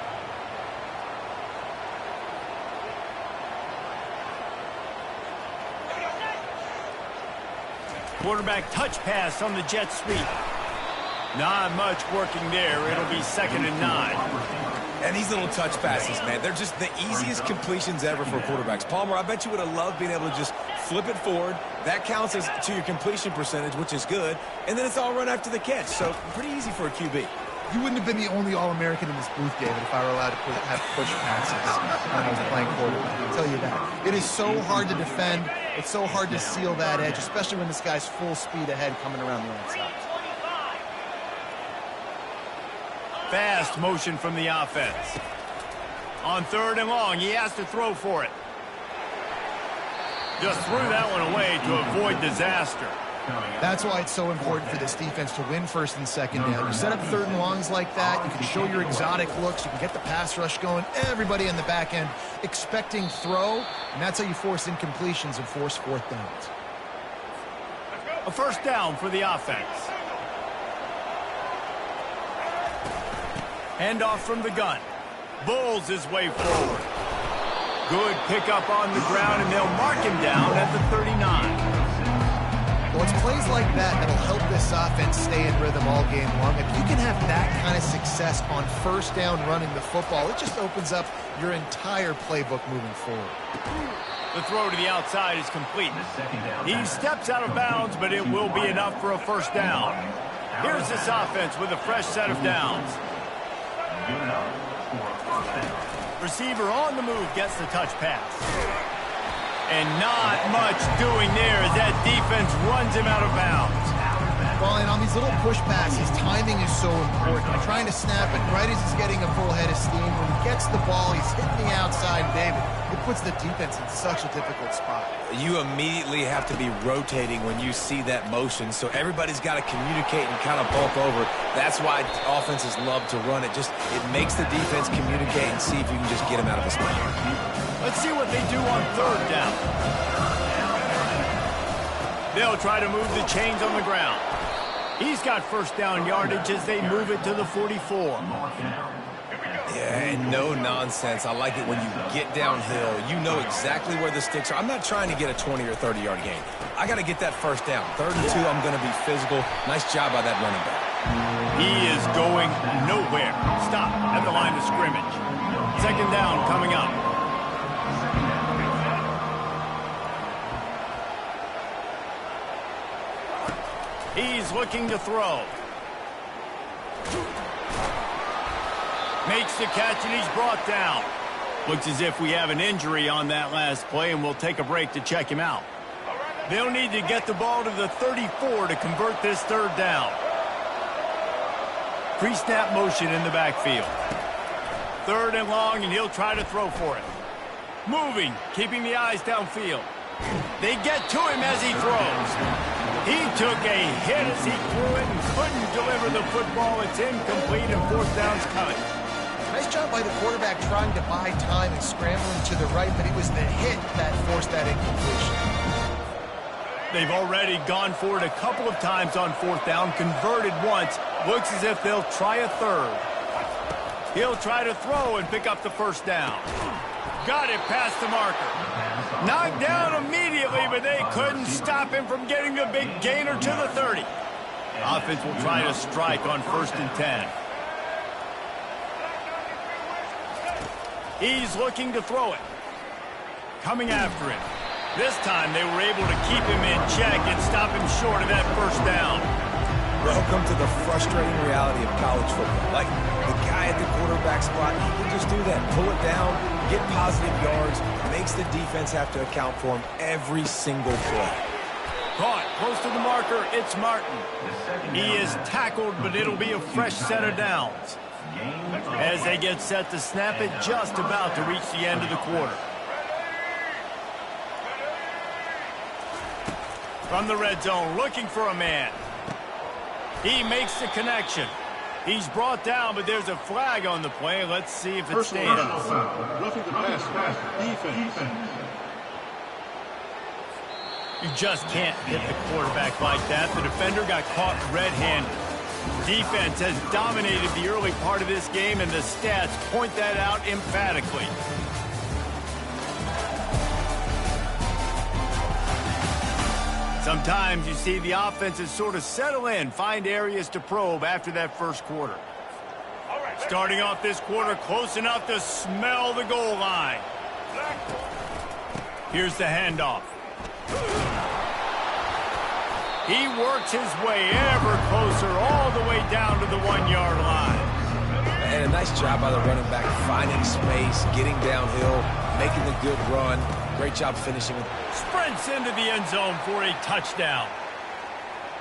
Quarterback touch pass on the jet sweep. Not much working there. It'll be 2nd and 9. And these little touch passes, man, they're just the easiest completions ever for quarterbacks. Palmer, I bet you would have loved being able to just flip it forward. That counts as to your completion percentage, which is good. And then it's all run after the catch. So pretty easy for a QB. You wouldn't have been the only All-American in this booth, David, if I were allowed to have push passes when I was playing quarterback. I'll tell you that. It is so hard to defend. It's so hard to seal that edge, especially when this guy's full speed ahead coming around the outside. Fast motion from the offense. On 3rd and long, he has to throw for it. Just threw that one away to avoid disaster. That's why it's so important for this defense to win 1st and 2nd down. You set up 3rd and longs like that, you can show your exotic looks, you can get the pass rush going, everybody in the back end expecting throw, and that's how you force incompletions and force 4th downs. A 1st down for the offense. Handoff from the gun. Bulls his way forward. Good pickup on the ground, and they'll mark him down at the 39. Well, it's plays like that that'll help this offense stay in rhythm all game long. If you can have that kind of success on 1st down running the football, it just opens up your entire playbook moving forward. The throw to the outside is complete. He steps out of bounds, but it will be enough for a 1st down. Here's this offense with a fresh set of downs. Receiver on the move gets the touch pass. And not much doing there as that defense runs him out of bounds. Well, and on these little push passes, timing is so important. You're trying to snap it right as he's getting a full head of steam. When he gets the ball, he's hitting the outside, David. It puts the defense in such a difficult spot. You immediately have to be rotating when you see that motion, so everybody's got to communicate and kind of bulk over. That's why offenses love to run it. It makes the defense communicate and see if you can just get him out of a spot. Let's see what they do on 3rd down. They'll try to move the chains on the ground. He's got 1st down yardage as they move it to the 44. Yeah, and no nonsense. I like it when you get downhill. You know exactly where the sticks are. I'm not trying to get a 20 or 30-yard gain. I got to get that 1st down. 3rd and 2, I'm going to be physical. Nice job by that running back. He is going nowhere. Stop at the line of scrimmage. 2nd down coming up. He's looking to throw. Makes the catch, and he's brought down. Looks as if we have an injury on that last play, and we'll take a break to check him out. They'll need to get the ball to the 34 to convert this 3rd down. Pre-snap motion in the backfield. 3rd and long, and he'll try to throw for it. Moving, keeping the eyes downfield. They get to him as he throws. He took a hit as he threw it and couldn't deliver the football. It's incomplete, and 4th down's coming. Nice job by the quarterback trying to buy time and scrambling to the right, but it was the hit that forced that incompletion. They've already gone for it a couple of times on 4th down, converted once. Looks as if they'll try a 3rd. He'll try to throw and pick up the 1st down. Got it past the marker. Knocked down immediately, but they couldn't stop him from getting the big gainer to the 30. Offense will try to strike on 1st and 10. He's looking to throw it. Coming after him. This time they were able to keep him in check and stop him short of that 1st down. Welcome to the frustrating reality of college football. Like, the guy at the quarterback spot, he can just do that. Pull it down, get positive yards, makes the defense have to account for him every single play. Caught close to the marker, it's Martin. He is tackled, but it'll be a fresh set of downs. As they get set to snap it, just about to reach the end of the quarter. From the red zone, looking for a man. He makes the connection. He's brought down, but there's a flag on the play. Let's see if it stands. Roughing the passer. Defense. You just can't hit the quarterback like that. The defender got caught red-handed. Defense has dominated the early part of this game, and the stats point that out emphatically. Sometimes you see the offenses sort of settle in, find areas to probe after that first quarter. Starting off this quarter close enough to smell the goal line. Here's the handoff. He works his way ever closer all the way down to the 1-yard line. And a nice job by the running back, finding space, getting downhill, making the good run. Great job finishing. Sprints into the end zone for a touchdown.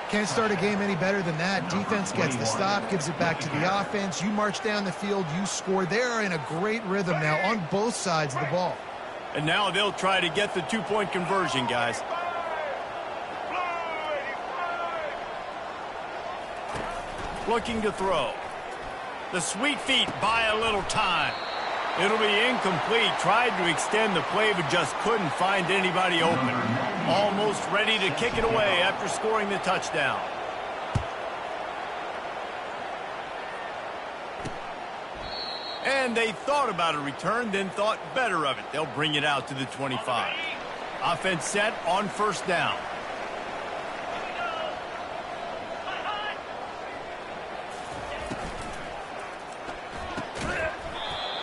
Can't start a game any better than that. Defense gets the stop, gives it back to the offense. You march down the field, you score. They're in a great rhythm now on both sides of the ball. And now they'll try to get the two-point conversion, guys. Looking to throw. The sweet feet buy a little time. It'll be incomplete. Tried to extend the play, but just couldn't find anybody open. Almost ready to kick it away after scoring the touchdown. And they thought about a return, then thought better of it. They'll bring it out to the 25. Offense set on first down.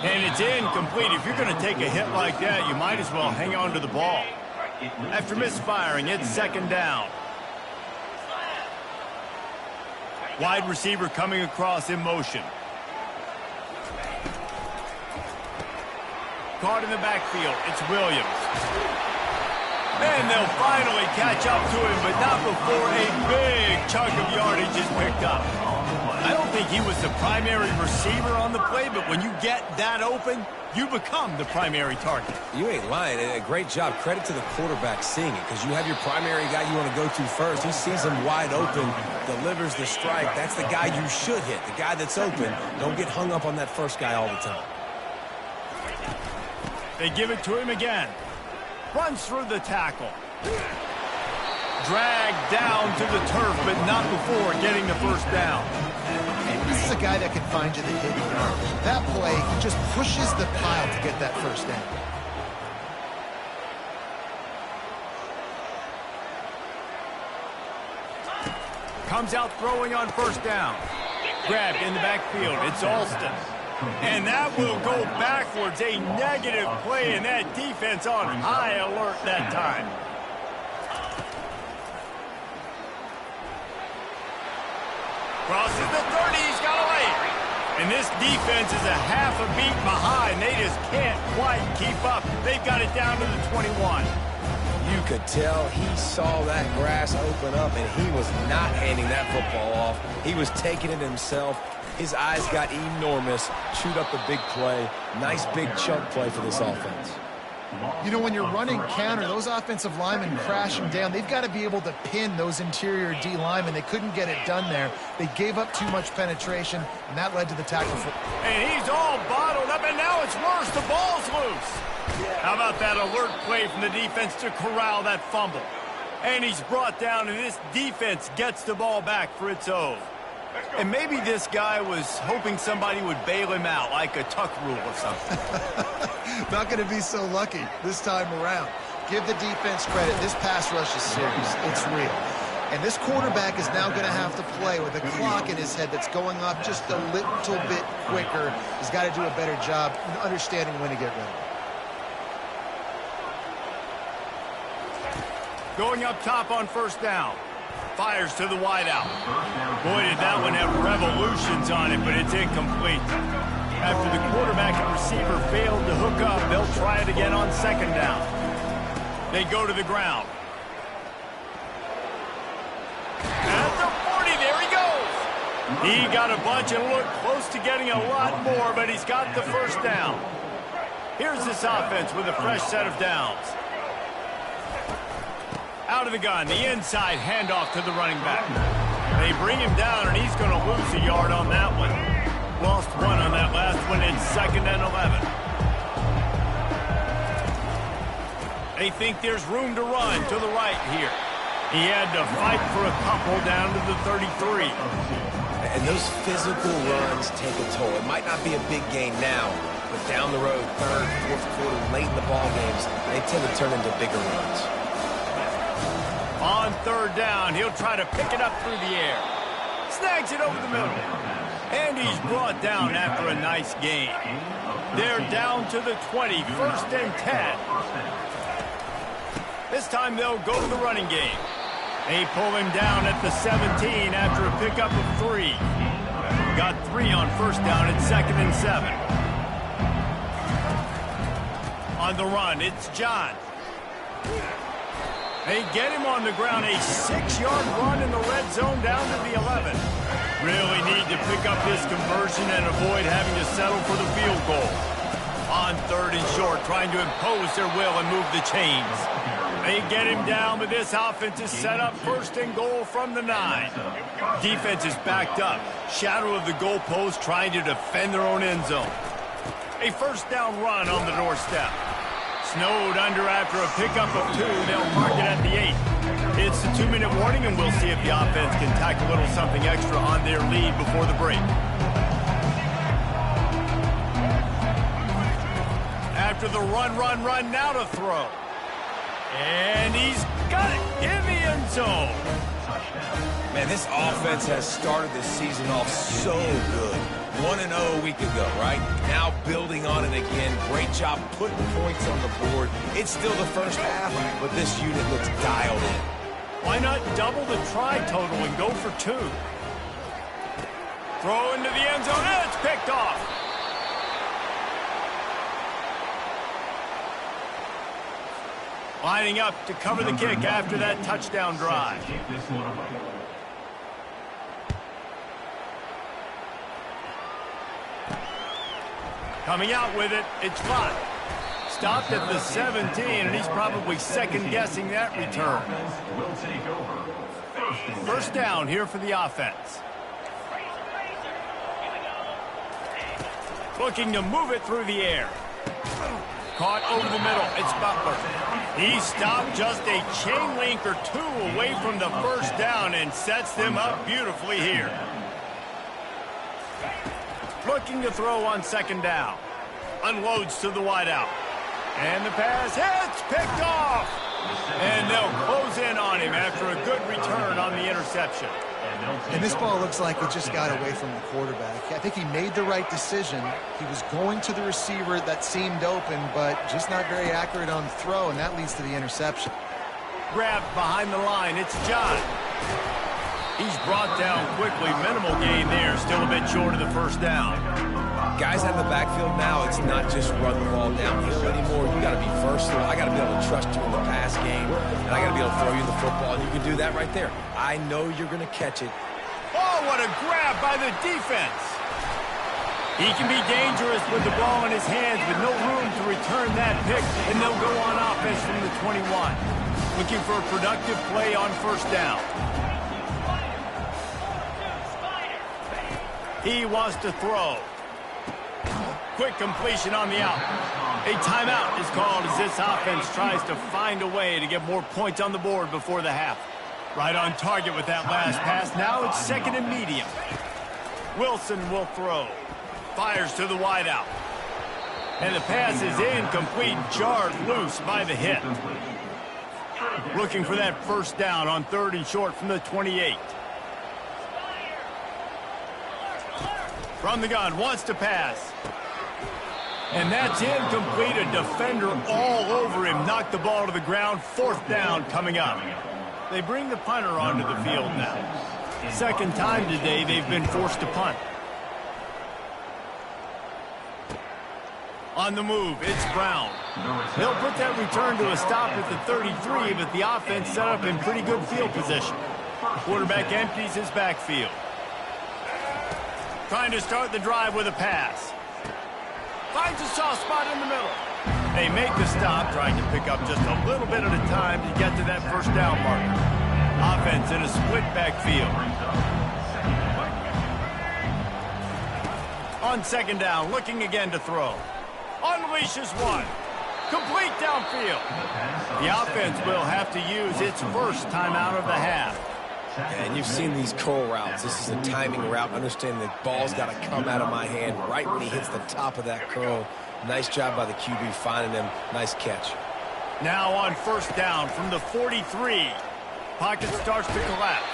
And it's incomplete. If you're going to take a hit like that, you might as well hang on to the ball. After misfiring, it's second down. Wide receiver coming across in motion. Caught in the backfield. It's Williams. And they'll finally catch up to him, but not before a big chunk of yardage is picked up. I don't think he was the primary receiver on the play, but when you get that open, you become the primary target. You ain't lying. A great job. Credit to the quarterback seeing it, because you have your primary guy you want to go to first. He sees him wide open, delivers the strike. That's the guy you should hit, the guy that's open. Don't get hung up on that first guy all the time. They give it to him again. Runs through the tackle. Dragged down to the turf, but not before getting the first down. And this is a guy that can find you the hidden yard. That play, he just pushes the pile to get that first down. Comes out throwing on first down. Grabbed in the backfield. It's Alston. And that will go backwards. A negative play, and that defense on high alert that time. Crosses the 30. He's got away. And this defense is a half a beat behind. They just can't quite keep up. They've got it down to the 21. You could tell he saw that grass open up, and he was not handing that football off. He was taking it himself. His eyes got enormous, chewed up a big play. Nice big chunk play for this offense. You know, when you're running counter, those offensive linemen crashing down, they've got to be able to pin those interior D linemen. They couldn't get it done there. They gave up too much penetration, and that led to the tackle. And he's all bottled up, and now it's worse. The ball's loose. How about that alert play from the defense to corral that fumble? And he's brought down, and this defense gets the ball back for its own. And maybe this guy was hoping somebody would bail him out, like a tuck rule or something. Not going to be so lucky this time around. Give the defense credit. This pass rush is serious. It's real. And this quarterback is now going to have to play with a clock in his head that's going up just a little bit quicker. He's got to do a better job understanding when to get ready. Going up top on first down. Fires to the wideout. Boy, did that one have revolutions on it, but it's incomplete. After the quarterback and receiver failed to hook up, they'll try it again on second down. They go to the ground. At the 40, there he goes. He got a bunch and looked close to getting a lot more, but he's got the first down. Here's this offense with a fresh set of downs. Out of the gun, the inside handoff to the running back. They bring him down, and he's going to lose a yard on that one. Lost one on that last one. It's 2nd and 11. They think there's room to run to the right here. He had to fight for a couple down to the 33. And those physical runs take a toll. It might not be a big gain now, but down the road, 3rd, 4th quarter, late in the ball games, they tend to turn into bigger runs. On 3rd down, he'll try to pick it up through the air. Snags it over the middle. And he's brought down after a nice gain. They're down to the 20, 1st and 10. This time they'll go to the running game. They pull him down at the 17 after a pickup of 3. Got 3 on first down at 2nd and 7. On the run, it's John. They get him on the ground, a 6-yard run in the red zone down to the 11. Really need to pick up this conversion and avoid having to settle for the field goal. On 3rd and short, trying to impose their will and move the chains. They get him down, but this offense is set up 1st and goal from the 9. Defense is backed up. Shadow of the goalpost trying to defend their own end zone. A 1st down run on the doorstep. Snowed under after a pickup of 2. They'll mark it at the 8. It's the 2-minute warning, and we'll see if the offense can tack a little something extra on their lead before the break. After the run, now to throw. And he's got it in the end zone. Man, this offense has started the season off so good. 1-0 a week ago, right? Now building on it again. Great job putting points on the board. It's still the first half, but this unit looks dialed in. Why not double the try total and go for 2? Throw into the end zone, and it's picked off. Lining up to cover the kick after that touchdown drive. Coming out with it, it's Fott. Stopped at the 17, and he's probably second-guessing that return. First down here for the offense. Looking to move it through the air. Caught over the middle. It's Butler. He stopped just a chain link or 2 away from the first down and sets them up beautifully here. Looking to throw on 2nd down. Unloads to the wideout. And the pass hits, picked off. And they'll close in on him after a good return on the interception. And this ball looks like it just got away from the quarterback. I think he made the right decision. He was going to the receiver that seemed open, but just not very accurate on the throw, and that leads to the interception. Grabbed behind the line, it's John. He's brought down quickly. Minimal gain there, still a bit short of the first down. Guys out of the backfield now, it's not just run the ball downhill anymore. You got to be versatile. I got to be able to trust you in the pass game, and I got to be able to throw you the football, and you can do that right there. I know you're going to catch it. Oh, what a grab by the defense. He can be dangerous with the ball in his hands with no room to return that pick, and they'll go on offense from the 21. Looking for a productive play on first down. He wants to throw. Quick completion on the out. A timeout is called as this offense tries to find a way to get more points on the board before the half. Right on target with that last pass. Now it's 2nd and medium. Wilson will throw. Fires to the wideout. And the pass is incomplete, jarred loose by the hit. Looking for that first down on 3rd and short from the 28. From the gun, wants to pass. And that's incomplete. A defender all over him. Knocked the ball to the ground. 4th down coming up. They bring the punter onto the field now. 2nd time today they've been forced to punt. On the move, it's Brown. He'll put that return to a stop at the 33, but the offense set up in pretty good field position. Quarterback empties his backfield. Trying to start the drive with a pass. Finds a soft spot in the middle. They make the stop, trying to pick up just a little bit at a time to get to that first down marker. Offense in a split backfield. On 2nd down, looking again to throw. Unleashes one. Complete downfield. The offense will have to use its first timeout of the half. And you've seen these curl routes. This is a timing route. Understand the ball's got to come out of my hand right when he hits the top of that curl. Nice job by the QB finding him. Nice catch. Now on first down from the 43. Pocket starts to collapse.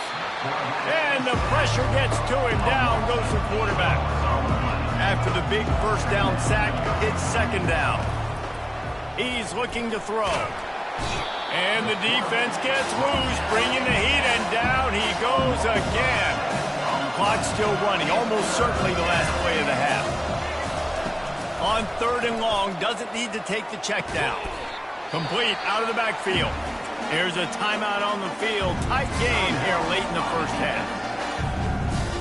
And the pressure gets to him. Down goes the quarterback. After the big first down sack, it's 2nd down. He's looking to throw. And the defense gets loose, bringing the heat, and down he goes again. Clock still running, almost certainly the last play of the half. On 3rd and long, doesn't need to take the check down. Complete out of the backfield. Here's a timeout on the field. Tight game here late in the first half.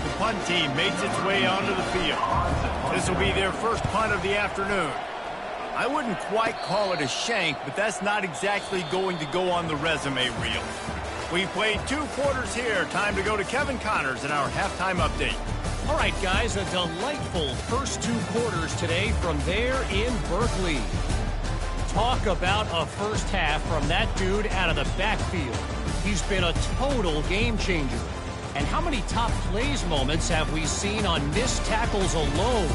The punt team makes its way onto the field. This will be their first punt of the afternoon. I wouldn't quite call it a shank, but that's not exactly going to go on the resume reel. We played 2 quarters here. Time to go to Kevin Connors in our halftime update. All right, guys, a delightful first 2 quarters today from there in Berkeley. Talk about a first half from that dude out of the backfield. He's been a total game changer. And how many top plays moments have we seen on missed tackles alone?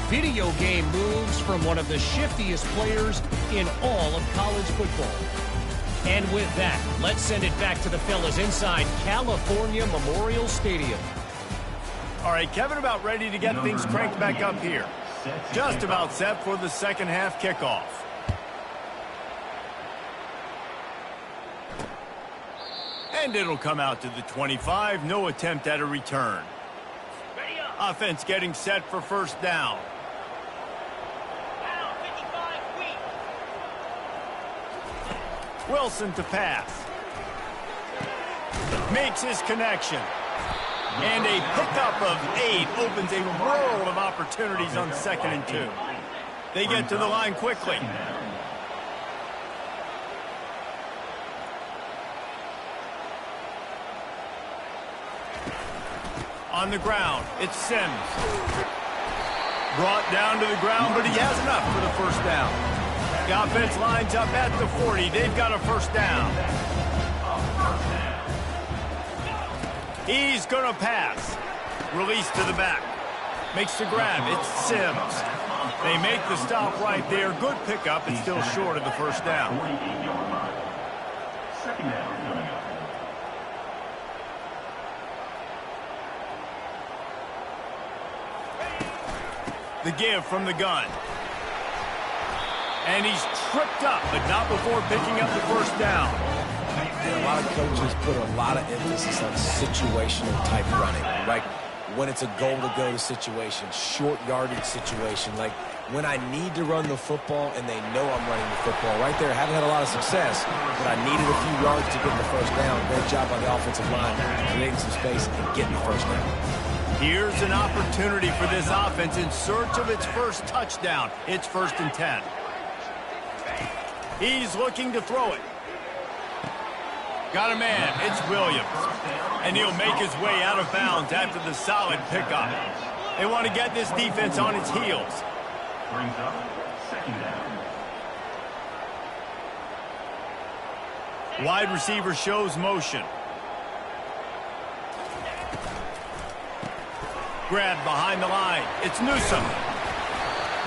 Video game moves from one of the shiftiest players in all of college football. And with that, let's send it back to the fellas inside California Memorial Stadium. All right, Kevin, about ready to get things cranked back up here. Just about set for the second half kickoff. And it'll come out to the 25. No attempt at a return. Offense getting set for first down. Wilson to pass. Makes his connection. And a pickup of 8 opens a world of opportunities on 2nd and 2. They get to the line quickly. On the ground, it's Sims. Brought down to the ground, but he has enough for the first down. The offense lines up at the 40. They've got a first down. He's going to pass. Release to the back. Makes the grab. It's Sims. They make the stop right there. Good pickup. It's still short of the first down. Second down coming up. The give from the gun. And he's tripped up, but not before picking up the first down. A lot of coaches put a lot of emphasis on situational type running, right? When it's a goal-to-go situation, short yardage situation, like when I need to run the football and they know I'm running the football. Right there, haven't had a lot of success, but I needed a few yards to get the first down. Great job by the offensive line, creating some space and getting the first down. Here's an opportunity for this offense in search of its first touchdown. It's 1st and 10. He's looking to throw it. Got a man. It's Williams. And he'll make his way out of bounds after the solid pickup. They want to get this defense on its heels. Brings up second down. Wide receiver shows motion. Grab behind the line. It's Newsom.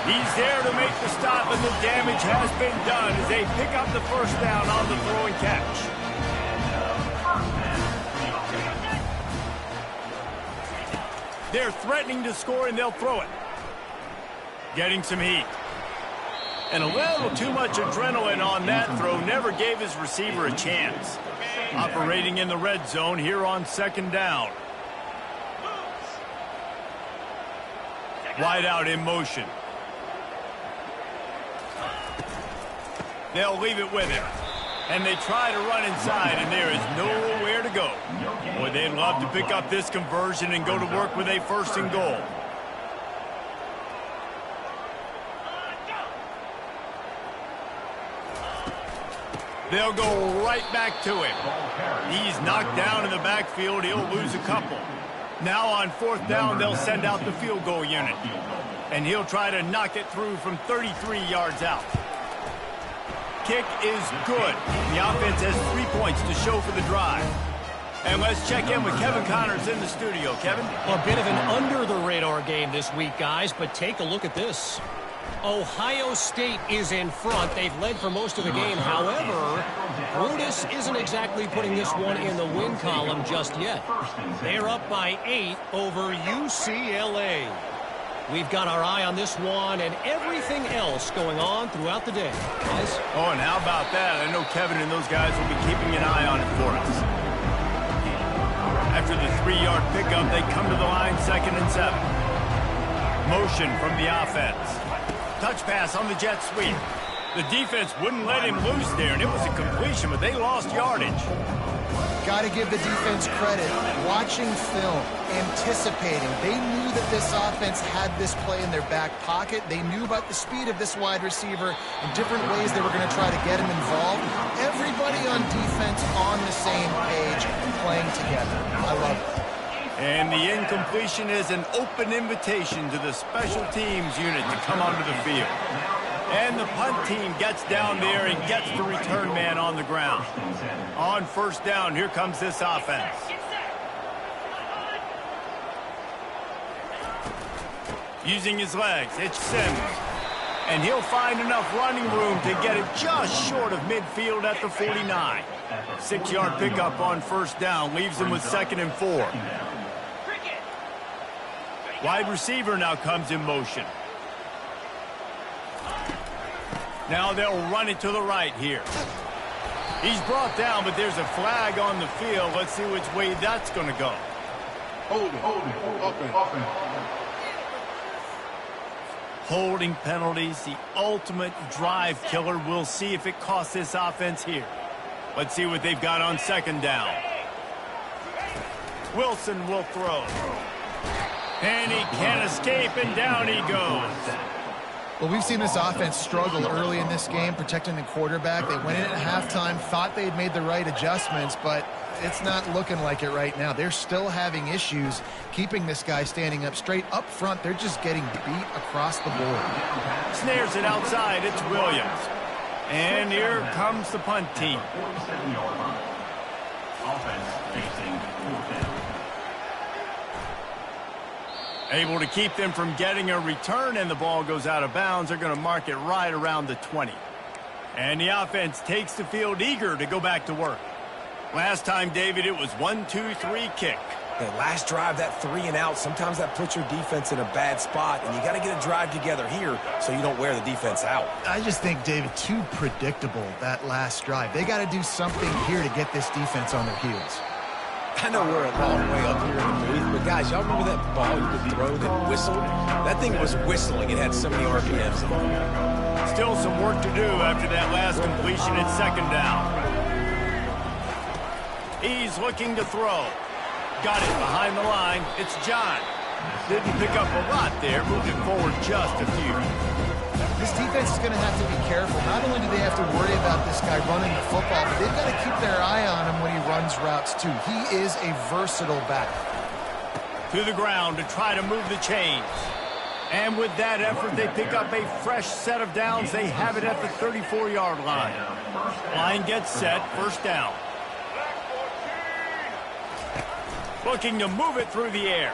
He's there to make the stop, and the damage has been done as they pick up the first down on the throw and catch. They're threatening to score, and they'll throw it. Getting some heat. And a little too much adrenaline on that throw. Never gave his receiver a chance. Operating in the red zone here on 2nd down. Wide out in motion. They'll leave it with him. And they try to run inside, and there is nowhere to go. Boy, they'd love to pick up this conversion and go to work with a 1st and goal. They'll go right back to him. He's knocked down in the backfield. He'll lose a couple. Now on 4th down, they'll send out the field goal unit. And he'll try to knock it through from 33 yards out. Kick is good. The offense has 3 points to show for the drive. And let's check in with Kevin Connors in the studio. Kevin? A bit of an under-the-radar game this week, guys, but take a look at this. Ohio State is in front. They've led for most of the game. However, Brutus isn't exactly putting this one in the win column just yet. They're up by 8 over UCLA. We've got our eye on this one and everything else going on throughout the day. Guys? Oh, and how about that? I know Kevin and those guys will be keeping an eye on it for us. After the 3-yard pickup, they come to the line 2nd and 7. Motion from the offense. Touch pass on the jet sweep. The defense wouldn't let him loose there, and it was a completion, but they lost yardage. Got to give the defense credit. Watching film, anticipating. They knew that this offense had this play in their back pocket. They knew about the speed of this wide receiver and different ways they were going to try to get him involved. Everybody on defense on the same page, playing together. I love it. And the incompletion is an open invitation to the special teams unit to come onto the field. And the punt team gets down there and gets the return man on the ground. On 1st down, here comes this offense. Using his legs, it's Sims. And he'll find enough running room to get it just short of midfield at the 49. 6-yard pickup on 1st down, leaves him with 2nd and 4. Wide receiver now comes in motion. Now they'll run it to the right here. He's brought down, but there's a flag on the field. Let's see which way that's going to go. Holding penalties, the ultimate drive killer. We'll see if it costs this offense here. Let's see what they've got on 2nd down. Wilson will throw. And he can't escape, and down he goes. Well, we've seen this offense struggle early in this game, protecting the quarterback. They went in at halftime, thought they'd made the right adjustments, but it's not looking like it right now. They're still having issues keeping this guy standing up straight. Up front, they're just getting beat across the board. Snares it outside. It's Williams. And here comes the punt team. 47-yard line. Offense facing 4th down. Able to keep them from getting a return, and the ball goes out of bounds. They're going to mark it right around the 20. And the offense takes the field, eager to go back to work. Last time, David, it was 1-2-3 kick. That last drive, that 3 and out, sometimes that puts your defense in a bad spot, and you got to get a drive together here so you don't wear the defense out. I just think, David, too predictable, that last drive. They got to do something here to get this defense on their heels. I know we're a long way up here in the booth, but guys, y'all remember that ball you could throw that whistled? That thing was whistling. It had so many RPMs on it. Still some work to do after that last completion at 2nd down. He's looking to throw. Got it behind the line. It's John. Didn't pick up a lot there, moved it forward just a few. This defense is going to have to be careful. Not only do they have to worry about this guy running the football, but they've got to keep their eye on him when he runs routes, too. He is a versatile back. To the ground to try to move the chains. And with that effort, they pick up a fresh set of downs. They have it at the 34-yard line. Line gets set, 1st down. Looking to move it through the air.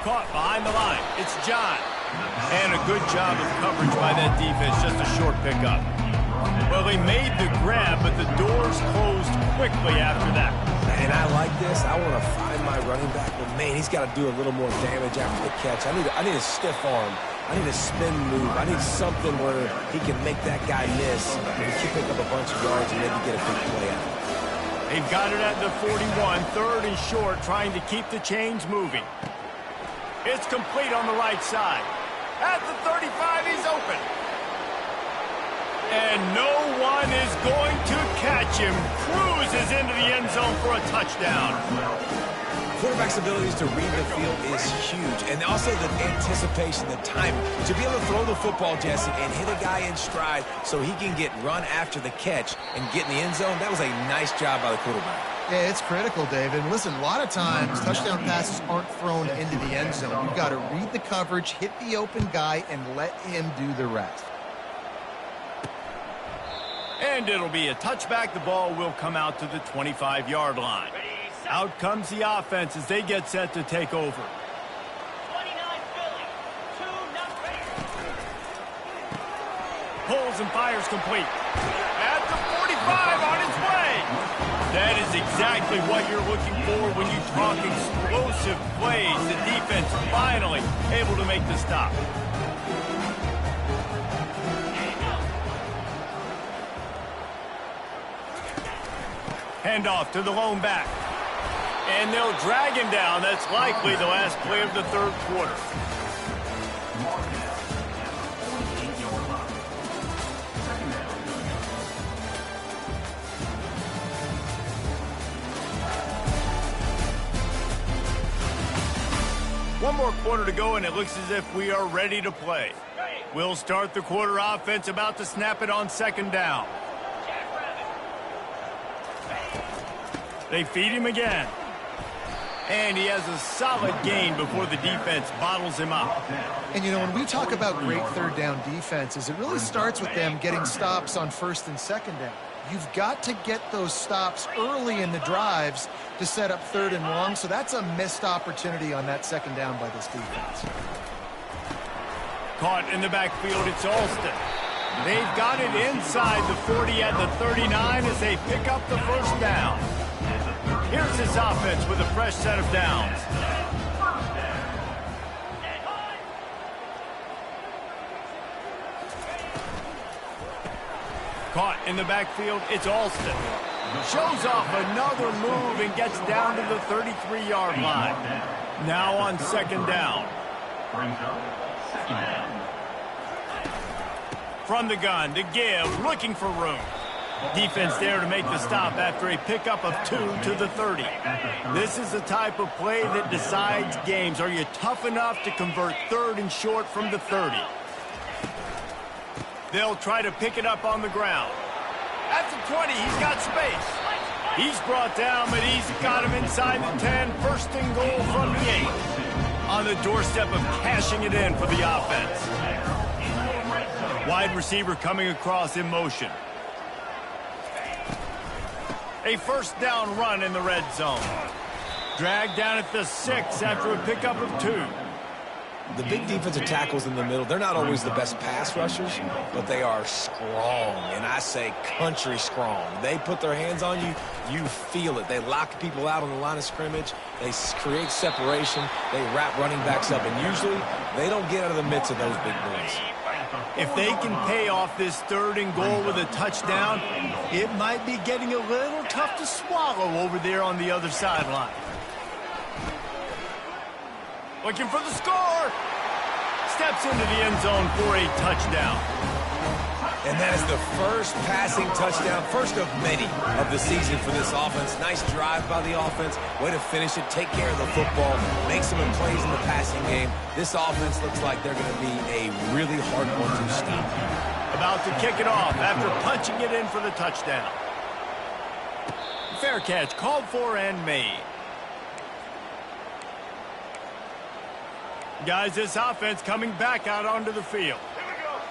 Caught behind the line. It's John. And a good job of coverage by that defense. Just a short pickup. Well, he made the grab, but the doors closed quickly after that. And I like this. I want to find my running back, but man, he's got to do a little more damage after the catch. I need a stiff arm. I need a spin move. I need something where he can make that guy miss. He can pick up a bunch of yards and maybe get a big play out. They've got it at the 41, 3rd and short, trying to keep the chains moving. It's complete on the right side. At the 35, he's open. And no one is going to catch him. Cruises into the end zone for a touchdown. Quarterback's abilities to read the field is huge. And also the anticipation, the timing. To be able to throw the football, Jesse, and hit a guy in stride so he can get run after the catch and get in the end zone, that was a nice job by the quarterback. Yeah, it's critical, David. Listen, a lot of times touchdown passes aren't thrown into the end zone. You've got to read the coverage, hit the open guy, and let him do the rest. And it'll be a touchback. The ball will come out to the 25-yard line. Out comes the offense as they get set to take over. 29 Philly, 2-0. Pulls and fires complete. At the 45 on his way. That is exactly what you're looking for when you talk explosive plays. The defense finally able to make the stop. Handoff to the lone back. And they'll drag him down. That's likely the last play of the third quarter. One more quarter to go, and it looks as if we are ready to play. We'll start the quarter offense, about to snap it on second down. They feed him again. And he has a solid gain before the defense bottles him up. And, you know, when we talk about great third down defenses, it really starts with them getting stops on first and second down. You've got to get those stops early in the drives to set up third and long, so that's a missed opportunity on that second down by this defense. Caught in the backfield, it's Alston. They've got it inside the 40 at the 39 as they pick up the first down. Here's his offense with a fresh set of downs. Caught in the backfield, it's Alston. Shows off another move and gets down to the 33-yard line. Now on second down. From the gun to give, looking for room. Defense there to make the stop after a pickup of 2 to the 30. This is the type of play that decides games. Are you tough enough to convert third and short from the 30? They'll try to pick it up on the ground. At the 20, he's got space. He's brought down, but he's got him inside the 10. First and goal from the 8. On the doorstep of cashing it in for the offense. Wide receiver coming across in motion. A first down run in the red zone. Dragged down at the 6 after a pickup of 2. The big defensive tackles in the middle, they're not always the best pass rushers, but they are strong, and I say country strong. They put their hands on you, you feel it. They lock people out on the line of scrimmage. They create separation. They wrap running backs up, and usually they don't get out of the midst of those big boys. If they can pay off this third and goal with a touchdown, it might be getting a little tough to swallow over there on the other sideline. Looking for the score. Steps into the end zone for a touchdown. And that is the first passing touchdown, first of many of the season for this offense. Nice drive by the offense. Way to finish it, take care of the football, make some plays in the passing game. This offense looks like they're going to be a really hard one to stop. About to kick it off after punching it in for the touchdown. Fair catch called for and made. Guys, this offense coming back out onto the field.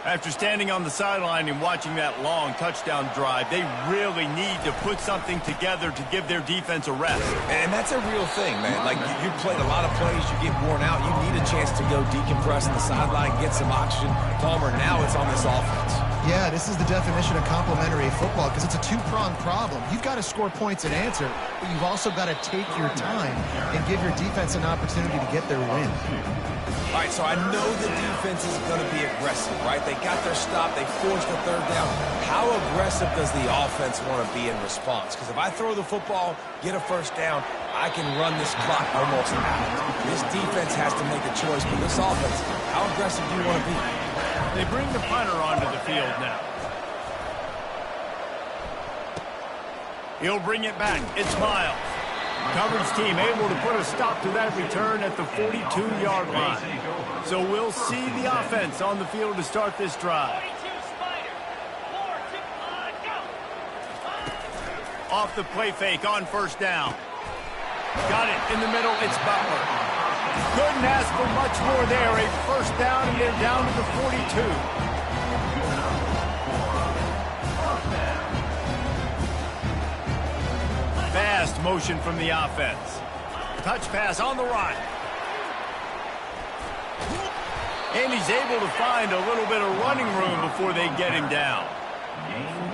After standing on the sideline and watching that long touchdown drive, they really need to put something together to give their defense a rest. And that's a real thing, man. Like, you played a lot of plays, you get worn out, you need a chance to go decompress on the sideline, get some oxygen. Palmer, now it's on this offense. Yeah, this is the definition of complementary football because it's a two-pronged problem. You've got to score points and answer, but you've also got to take your time and give your defense an opportunity to get their win. All right, so I know the defense is going to be aggressive, right? They got their stop. They forced the third down. How aggressive does the offense want to be in response? Because if I throw the football, get a first down, I can run this clock almost out. This defense has to make a choice. But this offense, how aggressive do you want to be? They bring the punter onto the field now. He'll bring it back. It's Miles. Coverage team able to put a stop to that return at the 42-yard line. So we'll see the offense on the field to start this drive. Off the play fake on first down. Got it in the middle. It's Butler. Couldn't ask for much more there. A first down, and they're down to the 42. Fast motion from the offense. Touch pass on the right. And he's able to find a little bit of running room before they get him down.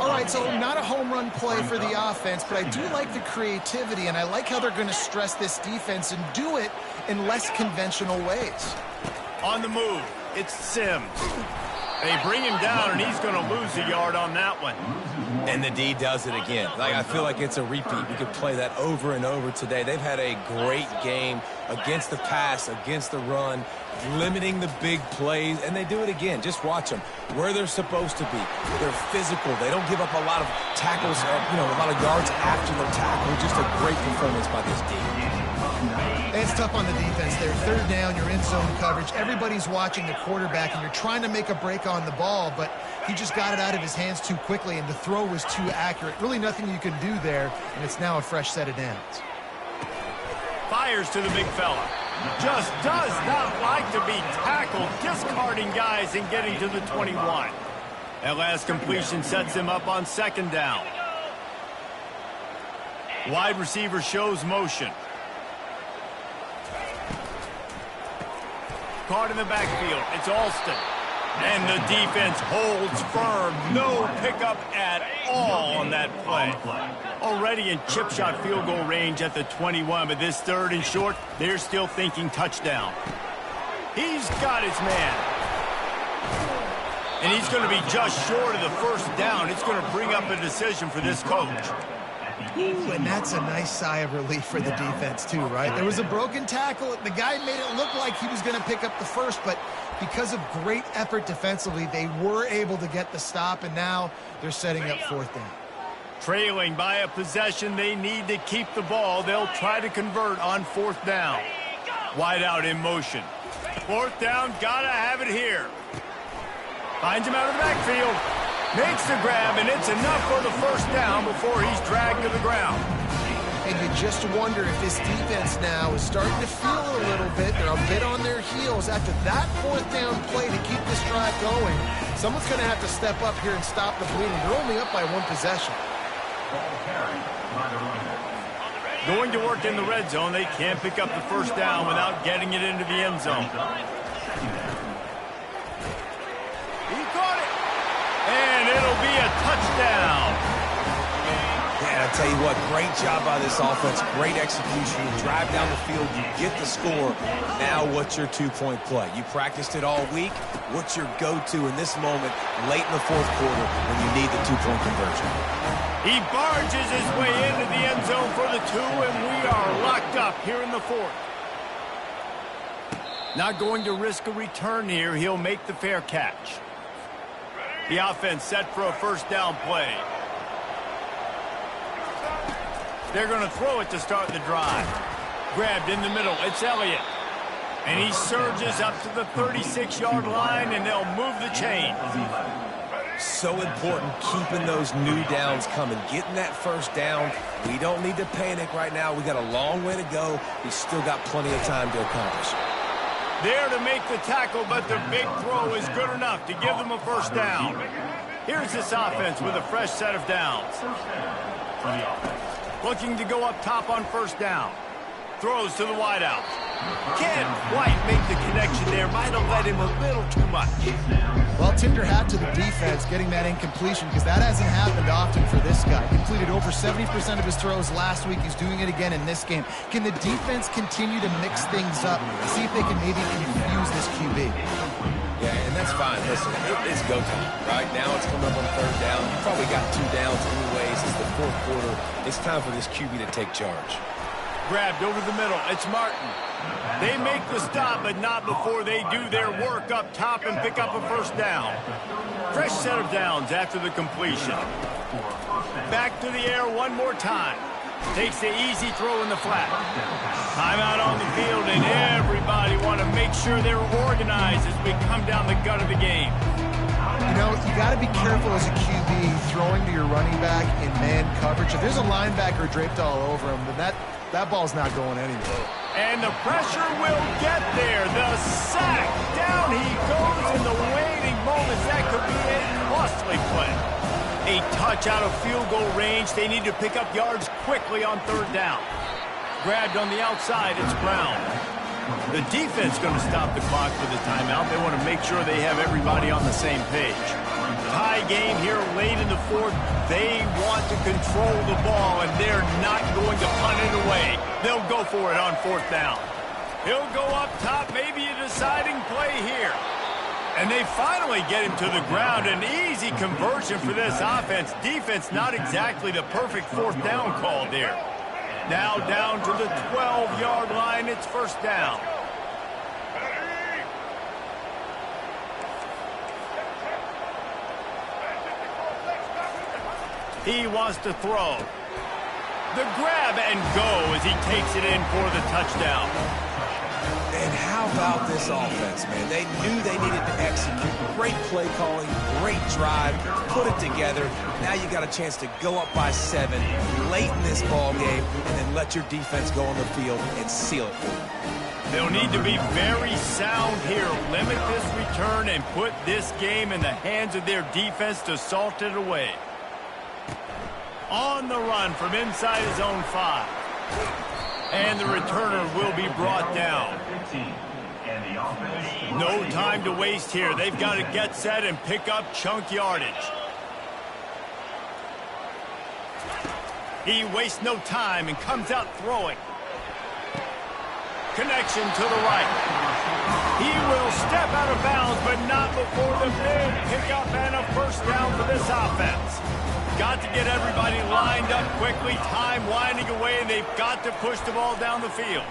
All right, so not a home run play for the offense, but I do like the creativity, and I like how they're going to stress this defense and do it in less conventional ways. On the move, it's Sims. They bring him down, and he's going to lose a yard on that one. And the D does it again. I feel like it's a repeat. We could play that over and over today. They've had a great game against the pass, against the run, limiting the big plays, and they do it again. Just watch them. Where they're supposed to be. They're physical. They don't give up a lot of tackles, a lot of yards after the tackle. Just a great performance by this D. It's tough on the defense there. Third down, you're in zone coverage. Everybody's watching the quarterback, and you're trying to make a break on the ball, but he just got it out of his hands too quickly, and the throw was too accurate. Really nothing you can do there, and it's now a fresh set of downs. Fires to the big fella. Just does not like to be tackled, discarding guys and getting to the 21. That last completion sets him up on second down. Wide receiver shows motion. Caught in the backfield. It's Alston. And the defense holds firm. No pickup at all on that play. Already in chip shot field goal range at the 21, but this third and short, they're still thinking touchdown. He's got his man. And he's going to be just short of the first down. It's going to bring up a decision for this coach. Ooh, and that's a nice sigh of relief for the defense too, right? There was a broken tackle. The guy made it look like he was going to pick up the first, but because of great effort defensively, they were able to get the stop, and now they're setting up fourth down. Trailing by a possession, they need to keep the ball. They'll try to convert on fourth down. Wide out in motion. Fourth down, gotta have it here. Finds him out of the backfield. Makes the grab, and it's enough for the first down before he's dragged to the ground. And you just wonder if this defense now is starting to feel a little bit. They're a bit on their heels after that fourth down play to keep this drive going. Someone's going to have to step up here and stop the bleeding. They're only up by one possession. Going to work in the red zone. They can't pick up the first down without getting it into the end zone. He caught it. And it'll be a touchdown. Yeah, I tell you what, great job by this offense. Great execution. You drive down the field, you get the score. Now what's your two-point play? You practiced it all week. What's your go-to in this moment late in the fourth quarter when you need the two-point conversion? He barges his way into the end zone for the two, and we are locked up here in the fourth. Not going to risk a return here. He'll make the fair catch. The offense set for a first down play. They're going to throw it to start the drive. Grabbed in the middle. It's Elliott. And he surges up to the 36-yard line, and they'll move the chain. So important keeping those new downs coming. Getting that first down. We don't need to panic right now. We got a long way to go. We still got plenty of time to accomplish. There to make the tackle, but the big throw is good enough to give them a first down. Here's this offense with a fresh set of downs. Looking to go up top on first down. Throws to the wideout. Can't quite make the connection there. Might have led him a little too much. Well, Tinder hat to the defense getting that incompletion because that hasn't happened often for this guy. Completed over 70% of his throws last week. He's doing it again in this game. Can the defense continue to mix things up? See if they can maybe confuse this QB. Yeah, and that's fine. Listen, it's go time. Right now it's coming up on third down. You probably got two downs anyways. It's the fourth quarter. It's time for this QB to take charge. Grabbed over the middle. It's Martin. They make the stop, but not before they do their work up top and pick up a first down. Fresh set of downs after the completion. Back to the air one more time. Takes the easy throw in the flat. Timeout on the field, and everybody want to make sure they're organized as we come down the gut of the game. You know, you got to be careful as a QB throwing to your running back in man coverage. If there's a linebacker draped all over him, then that ball's not going anywhere. And the pressure will get there. The sack. Down he goes in the waning moments. That could be a costly play. A touch out of field goal range. They need to pick up yards quickly on third down. Grabbed on the outside. It's Brown. The defense going to stop the clock for the timeout. They want to make sure they have everybody on the same page. Tie game here late in the fourth. They want to control the ball, and they're not going to punt it away. They'll go for it on fourth down. He'll go up top, maybe a deciding play here. And they finally get him to the ground. An easy conversion for this offense. Defense not exactly the perfect fourth down call there. Now down to the 12-yard line. It's first down. He wants to throw. The grab and go as he takes it in for the touchdown. And how about this offense, man? They knew they needed to execute. Great play calling, great drive, put it together. Now you got a chance to go up by 7 late in this ball game and then let your defense go on the field and seal it for you. They'll need to be very sound here. Limit this return and put this game in the hands of their defense to salt it away. On the run from inside his own 5. And the returner will be brought down. No time to waste here. They've got to get set and pick up chunk yardage. He wastes no time and comes out throwing. Connection to the right. He will step out of bounds, but not before the big pickup and a first down for this offense. Got to get everybody lined up quickly. Time winding away, and they've got to push the ball down the field.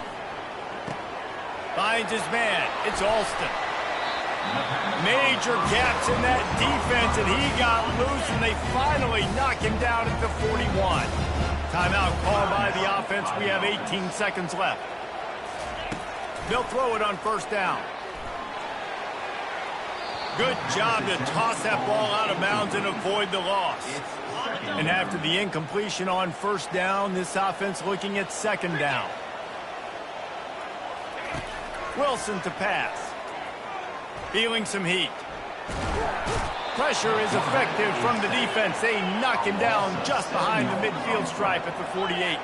Finds his man. It's Alston. Major gaps in that defense, and he got loose, and they finally knock him down at the 41. Timeout called by the offense. We have 18 seconds left. They'll throw it on first down. Good job to toss that ball out of bounds and avoid the loss. And after the incompletion on first down, this offense looking at second down. Wilson to pass. Feeling some heat. Pressure is effective from the defense. They knock him down just behind the midfield stripe at the 48.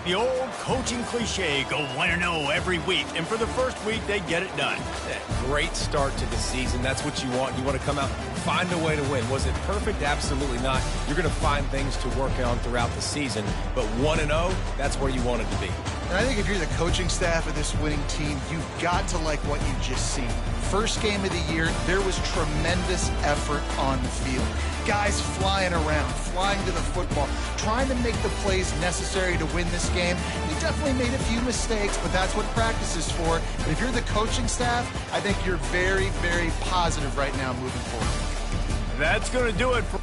The old coaching cliche, go 1-0 every week. And for the first week, they get it done. Yeah, great start to the season. That's what you want. You want to come out and find a way to win. Was it perfect? Absolutely not. You're going to find things to work on throughout the season. But 1-0, that's where you want it to be. And I think if you're the coaching staff of this winning team, you've got to like what you've just seen. First game of the year, there was tremendous effort on the field. Guys flying around, flying to the football, trying to make the plays necessary to win this game. You definitely made a few mistakes, but that's what practice is for. And if you're the coaching staff, I think you're very, very positive right now moving forward. That's going to do it for...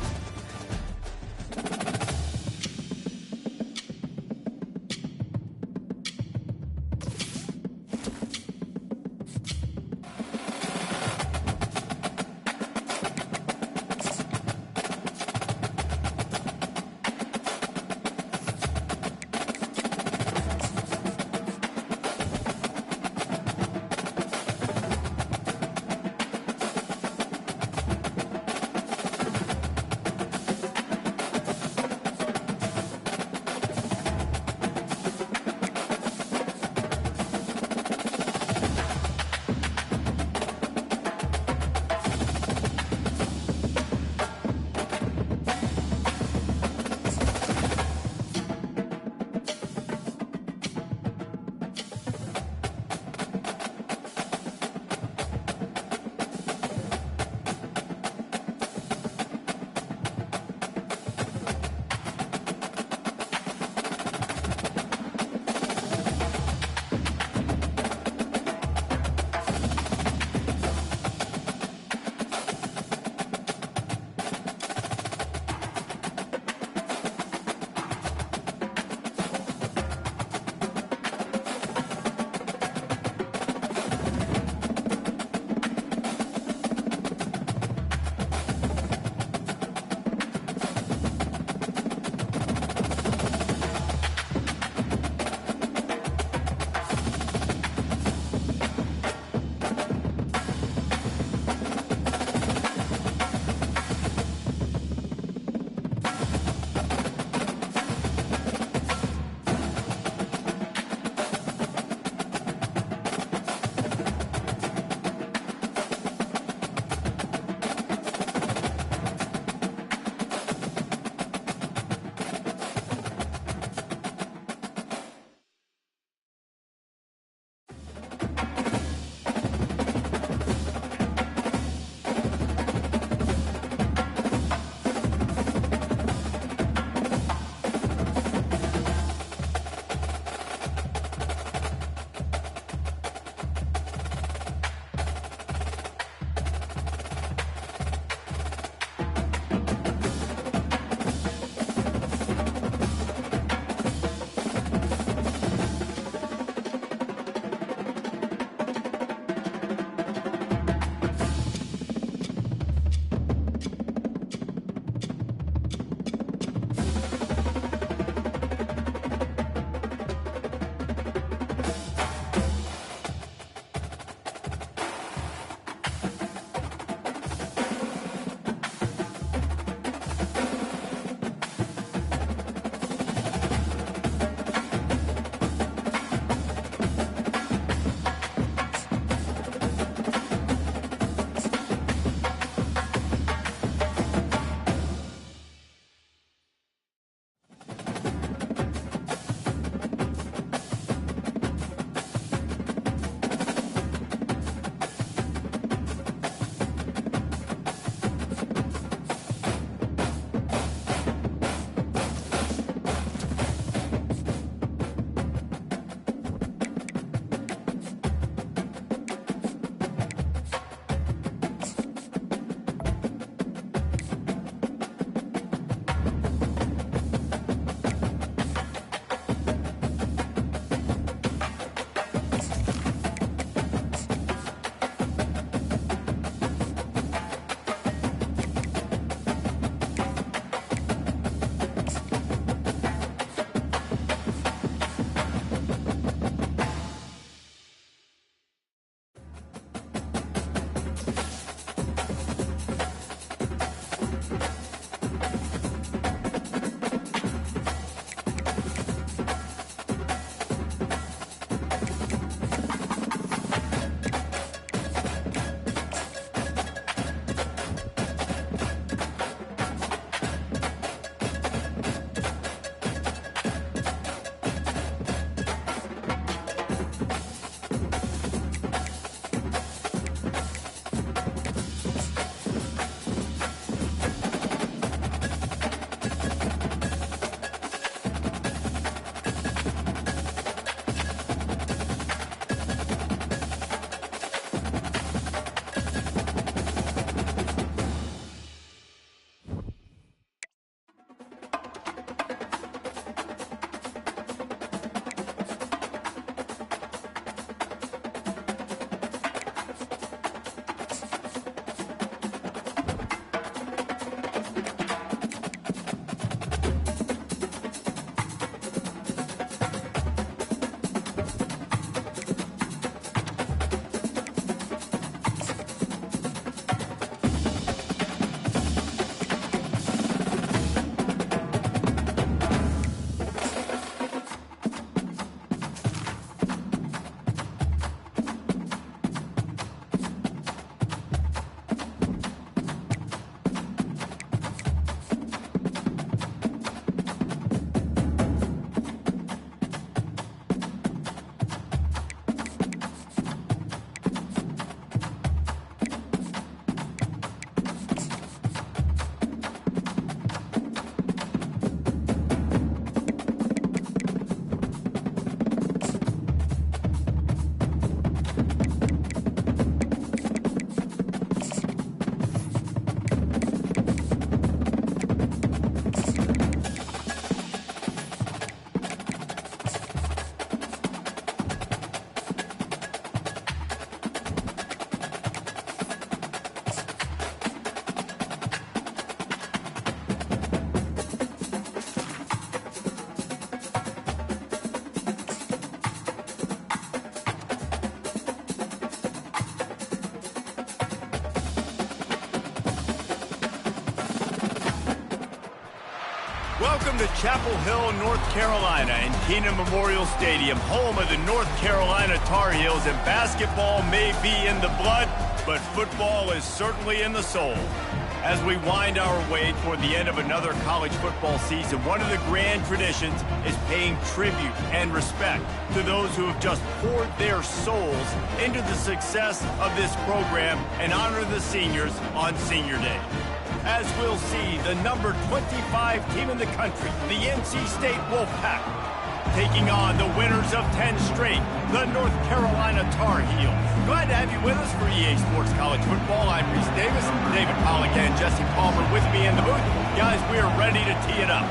Welcome to Chapel Hill, North Carolina, and Keenan Memorial Stadium, home of the North Carolina Tar Heels. And basketball may be in the blood, but football is certainly in the soul. As we wind our way toward the end of another college football season, one of the grand traditions is paying tribute and respect to those who have just poured their souls into the success of this program and honor the seniors on Senior Day. As we'll see, the number 25 team in the country, the NC State Wolfpack, taking on the winners of 10 straight, the North Carolina Tar Heels. Glad to have you with us for EA Sports College Football. I'm Reese Davis, David Pollack, and Jesse Palmer with me in the booth. Guys, we are ready to tee it up.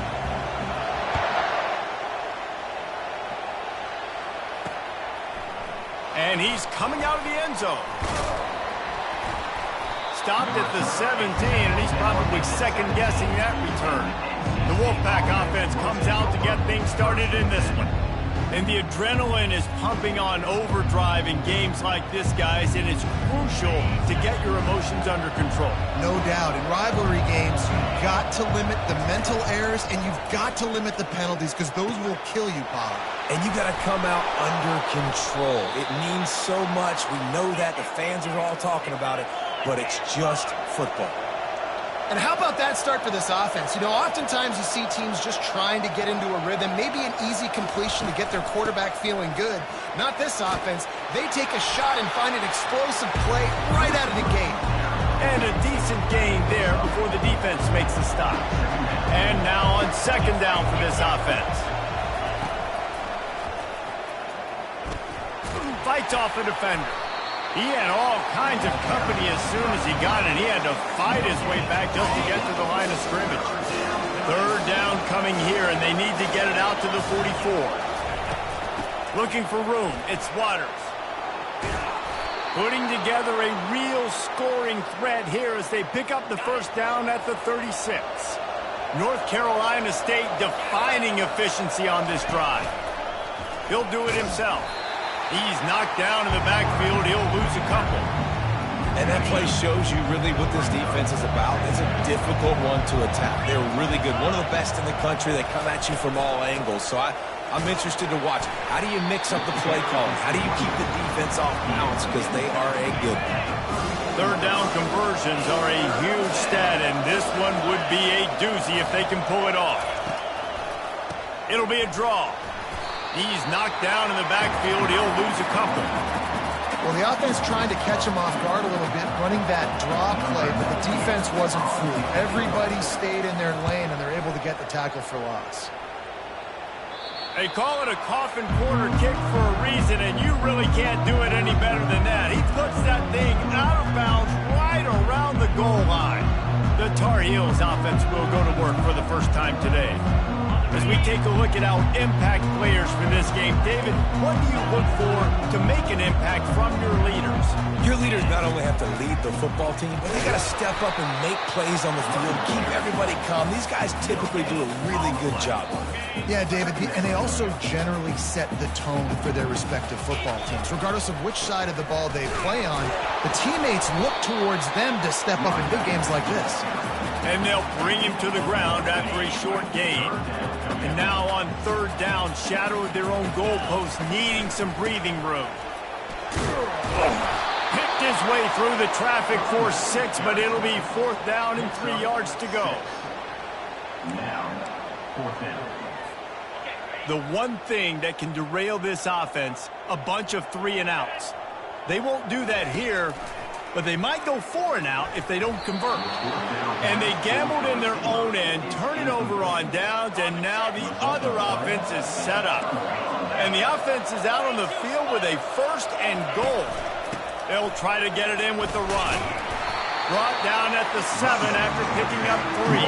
And he's coming out of the end zone. Stopped at the 17, and he's probably second-guessing that return. The Wolfpack offense comes out to get things started in this one. And the adrenaline is pumping on overdrive in games like this, guys, and it's crucial to get your emotions under control. No doubt. In rivalry games, you've got to limit the mental errors, and you've got to limit the penalties, because those will kill you, Paul. And you got to come out under control. It means so much. We know that. The fans are all talking about it. But it's just football. And how about that start for this offense? You know, oftentimes you see teams just trying to get into a rhythm, maybe an easy completion to get their quarterback feeling good. Not this offense. They take a shot and find an explosive play right out of the gate. And a decent gain there before the defense makes the stop. And now on second down for this offense. Fights off a defender. He had all kinds of company as soon as he got it. He had to fight his way back just to get to the line of scrimmage. Third down coming here, and they need to get it out to the 44. Looking for room. It's Waters. Putting together a real scoring threat here as they pick up the first down at the 36. North Carolina State defining efficiency on this drive. He'll do it himself. He's knocked down in the backfield. He'll lose a couple. And that play shows you really what this defense is about. It's a difficult one to attack. They're really good. One of the best in the country. They come at you from all angles. So I'm interested to watch. How do you mix up the play calling? How do you keep the defense off balance? Because they are a good one. Third down conversions are a huge stat, and this one would be a doozy if they can pull it off. It'll be a draw. He's knocked down in the backfield. He'll lose a couple. Well, the offense trying to catch him off guard a little bit, running that draw play, but the defense wasn't fooled. Everybody stayed in their lane, and they're able to get the tackle for loss. They call it a coffin corner kick for a reason, and you really can't do it any better than that. He puts that thing out of bounds right around the goal line. The Tar Heels offense will go to work for the first time today. As we take a look at our impact players for this game, David, what do you look for to make an impact from your leaders? Your leaders not only have to lead the football team, but they got to step up and make plays on the field, keep everybody calm. These guys typically do a really good job of it. Yeah, David, and they also generally set the tone for their respective football teams. Regardless of which side of the ball they play on, the teammates look towards them to step up in big games like this. And they'll bring him to the ground after a short gain. And now on third down, shadow of their own goalpost, needing some breathing room. Picked his way through the traffic for 6, but it'll be fourth down and 3 yards to go. Now, fourth down. The one thing that can derail this offense, a bunch of 3 and outs. They won't do that here, but they might go 4 and out if they don't convert. And they gambled in their own end, turn it over on downs, and now the other offense is set up. And the offense is out on the field with a first and goal. They'll try to get it in with the run. Brought down at the 7 after picking up 3.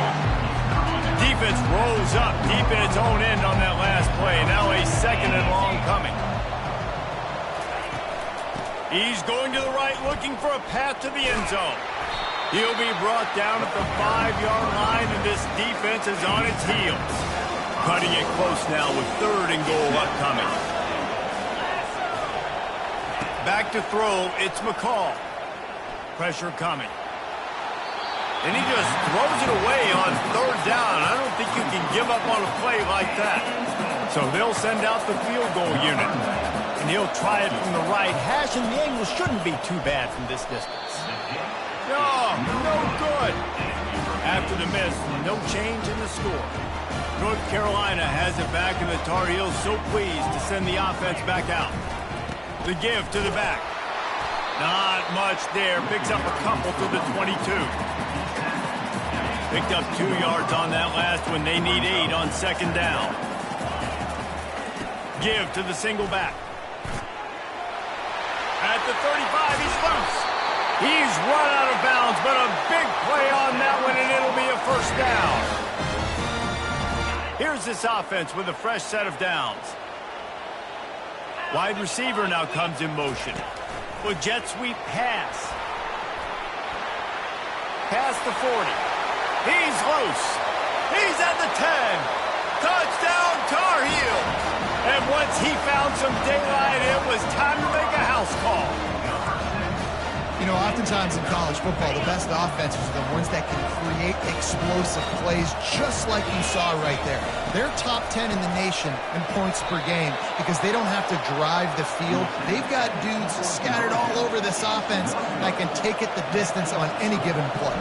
Defense rolls up deep in its own end on that last play. Now a second and long coming. He's going to the right, looking for a path to the end zone. He'll be brought down at the 5-yard line, and this defense is on its heels. Cutting it close now with third and goal upcoming. Back to throw, it's McCall. Pressure coming. And he just throws it away on third down. I don't think you can give up on a play like that. So they'll send out the field goal unit. And he'll try it from the right hash, and the angle shouldn't be too bad from this distance. No, no good. After the miss, no change in the score. North Carolina has it back, and the Tar Heels so pleased to send the offense back out. The give to the back. Not much there. Picks up a couple to the 22. Picked up 2 yards on that last one. They need 8 on second down. Give to the single back. At the 35, he's loose. He's run out of bounds, but a big play on that one, and it'll be a first down. Here's this offense with a fresh set of downs. Wide receiver now comes in motion. With jet sweep pass. Past the 40. He's loose. He's at the 10. Touchdown, Tar Heels. And once he found some daylight, it was time to make a house call. You know, oftentimes in college football, the best offenses are the ones that can create explosive plays just like you saw right there. They're top 10 in the nation in points per game because they don't have to drive the field. They've got dudes scattered all over this offense that can take it the distance on any given play.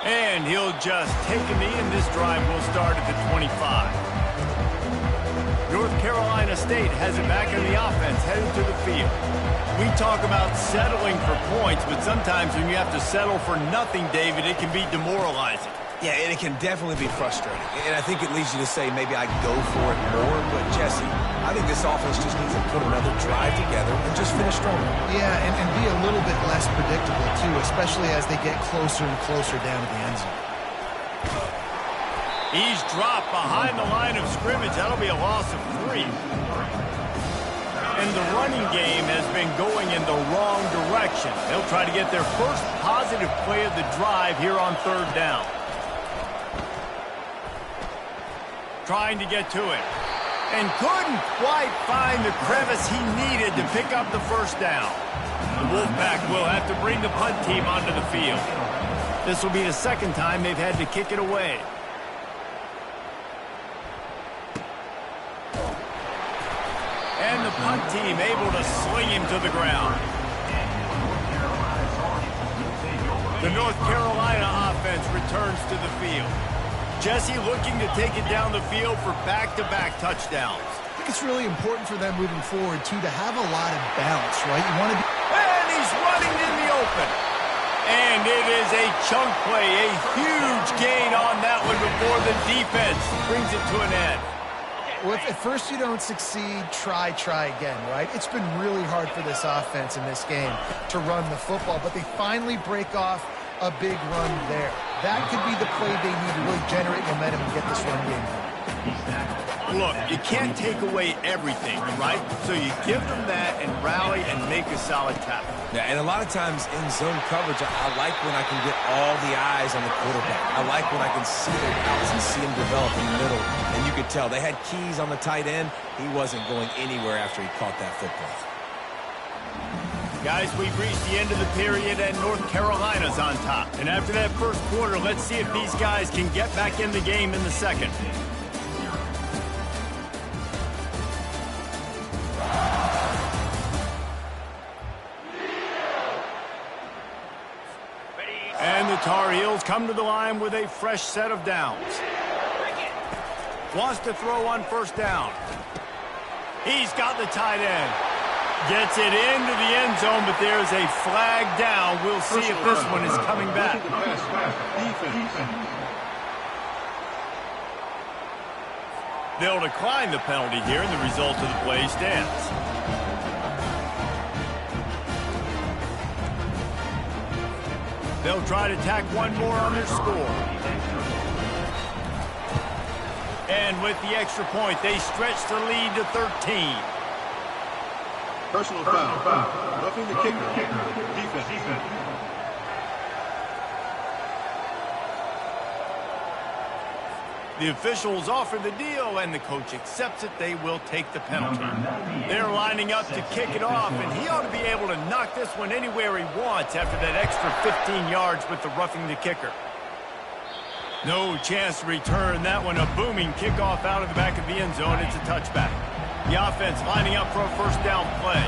And he'll just take a knee, and this drive will start at the 25. North Carolina State has it back in the offense, headed to the field. We talk about settling for points, but sometimes when you have to settle for nothing, David, it can be demoralizing. Yeah, and it can definitely be frustrating. And I think it leads you to say maybe I go for it more. But, Jesse, I think this offense just needs to put another drive together and just finish strong. Yeah, and be a little bit less predictable, too, especially as they get closer and closer down to the end zone. He's dropped behind the line of scrimmage. That'll be a loss of 3. And the running game has been going in the wrong direction. They'll try to get their first positive play of the drive here on third down. Trying to get to it. And couldn't quite find the crevice he needed to pick up the first down. The Wolfpack will have to bring the punt team onto the field. This will be the second time they've had to kick it away. And the punt team able to sling him to the ground. The North Carolina offense returns to the field. Jesse looking to take it down the field for back-to-back touchdowns. I think it's really important for them moving forward, too, to have a lot of balance, right? You want to be... And he's running in the open. And it is a chunk play, a huge gain on that one before the defense brings it to an end. Well, if at first you don't succeed, try again, right? It's been really hard for this offense in this game to run the football, but they finally break off a big run there. That could be the play they need to really generate momentum and get this run game going. Look, you can't take away everything, right? So you give them that and rally and make a solid tackle. Yeah, and a lot of times in zone coverage, I like when I can get all the eyes on the quarterback. I like when I can see their routes and see them develop in the middle. And you could tell they had keys on the tight end. He wasn't going anywhere after he caught that football. Guys, we've reached the end of the period, and North Carolina's on top. And after that first quarter, let's see if these guys can get back in the game in the second. And the Tar Heels come to the line with a fresh set of downs. Wants to throw on first down. He's got the tight end. Gets it into the end zone, but there's a flag down. We'll see if this one is coming back. They'll decline the penalty here, and the result of the play stands. They'll try to tack one more on their score. And with the extra point, they stretch the lead to 13. Personal foul. Roughing the kicker. Defense. The officials offer the deal, and the coach accepts it. They will take the penalty. They're lining up to kick it off, and he ought to be able to knock this one anywhere he wants after that extra 15 yards with the roughing the kicker. No chance to return that one. A booming kickoff out of the back of the end zone. It's a touchback. The offense lining up for a first down play.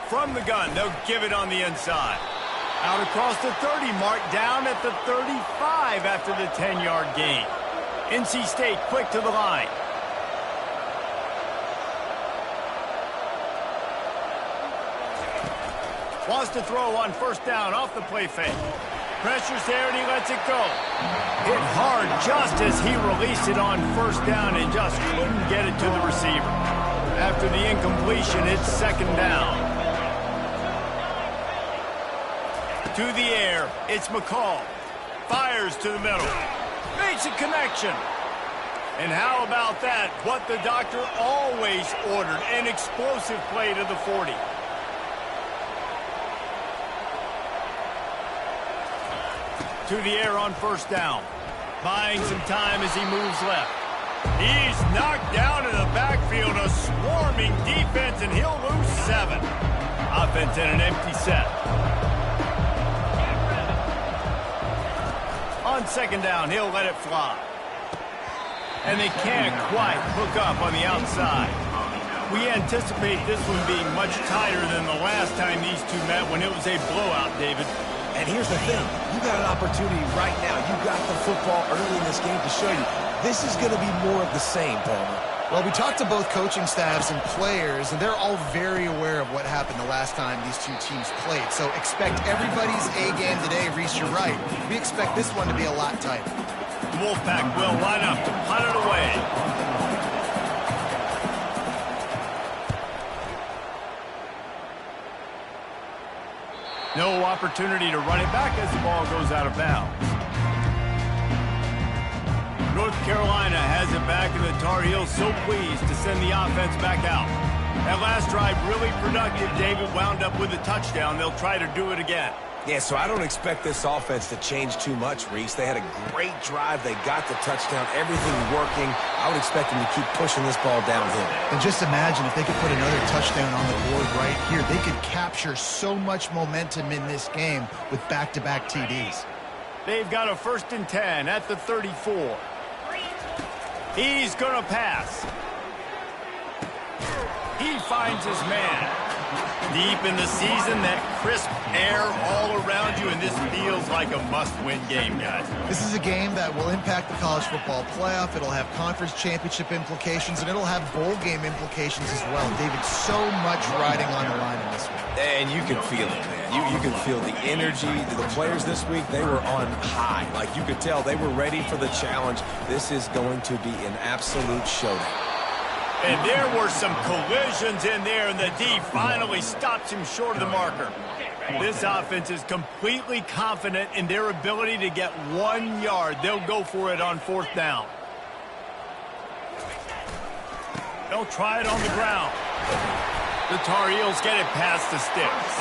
From the gun, they'll give it on the inside. Out across the 30 mark, down at the 35 after the 10-yard gain. NC State quick to the line. Wants to throw on first down off the play fake. Pressure's there and he lets it go. Hit hard just as he released it on first down and just couldn't get it to the receiver. After the incompletion, it's second down. To the air, it's McCall. Fires to the middle. Makes a connection. And how about that? What the doctor always ordered, an explosive play to the 40. To the air on first down. Buying some time as he moves left. He's knocked down in the backfield, a swarming defense, and he'll lose 7. Offense in an empty set. On second down, he'll let it fly. And they can't quite hook up on the outside. We anticipate this one being much tighter than the last time these two met when it was a blowout, David. And here's the thing. You got an opportunity right now. You got the football early in this game to show you. This is going to be more of the same, Palmer. Well, we talked to both coaching staffs and players, and they're all very aware of what happened the last time these two teams played. So expect everybody's A game today. Reese, you're right. We expect this one to be a lot tighter. The Wolfpack will line up to punt it away. No opportunity to run it back as the ball goes out of bounds. North Carolina has it back, and the Tar Heels so pleased to send the offense back out. That last drive really productive. David wound up with a touchdown. They'll try to do it again. Yeah, so I don't expect this offense to change too much, Reese. They had a great drive. They got the touchdown. Everything working. I would expect them to keep pushing this ball downhill. And just imagine if they could put another touchdown on the board right here. They could capture so much momentum in this game with back-to-back TDs. They've got a 1st and 10 at the 34. He's going to pass. He finds his man. Deep in the season, that crisp air all around you, and this feels like a must-win game, guys. This is a game that will impact the college football playoff. It'll have conference championship implications, and it'll have bowl game implications as well. David, so much riding on the line in this one. And you can feel it, man. You can feel the energy. The players this week, they were on high. Like you could tell, they were ready for the challenge. This is going to be an absolute showdown. And there were some collisions in there, and the D finally stops him short of the marker. This offense is completely confident in their ability to get 1 yard. They'll go for it on 4th down. They'll try it on the ground. The Tar Heels get it past the sticks.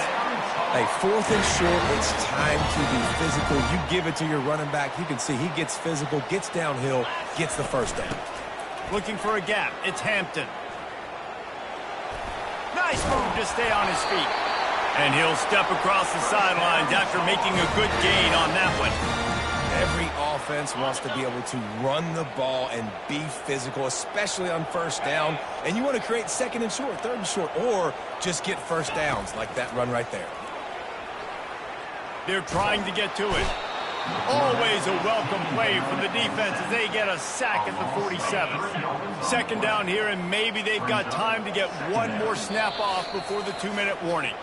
Hey, 4th and short, it's time to be physical. You give it to your running back. You can see he gets physical, gets downhill, gets the first down. Looking for a gap. It's Hampton. Nice move to stay on his feet. And he'll step across the sidelines after making a good gain on that one. Every offense wants to be able to run the ball and be physical, especially on first down. And you want to create 2nd and short, 3rd and short, or just get first downs like that run right there. They're trying to get to it. Always a welcome play from the defense as they get a sack at the 47. Second down here, and maybe they've got time to get one more snap off before the 2-minute warning.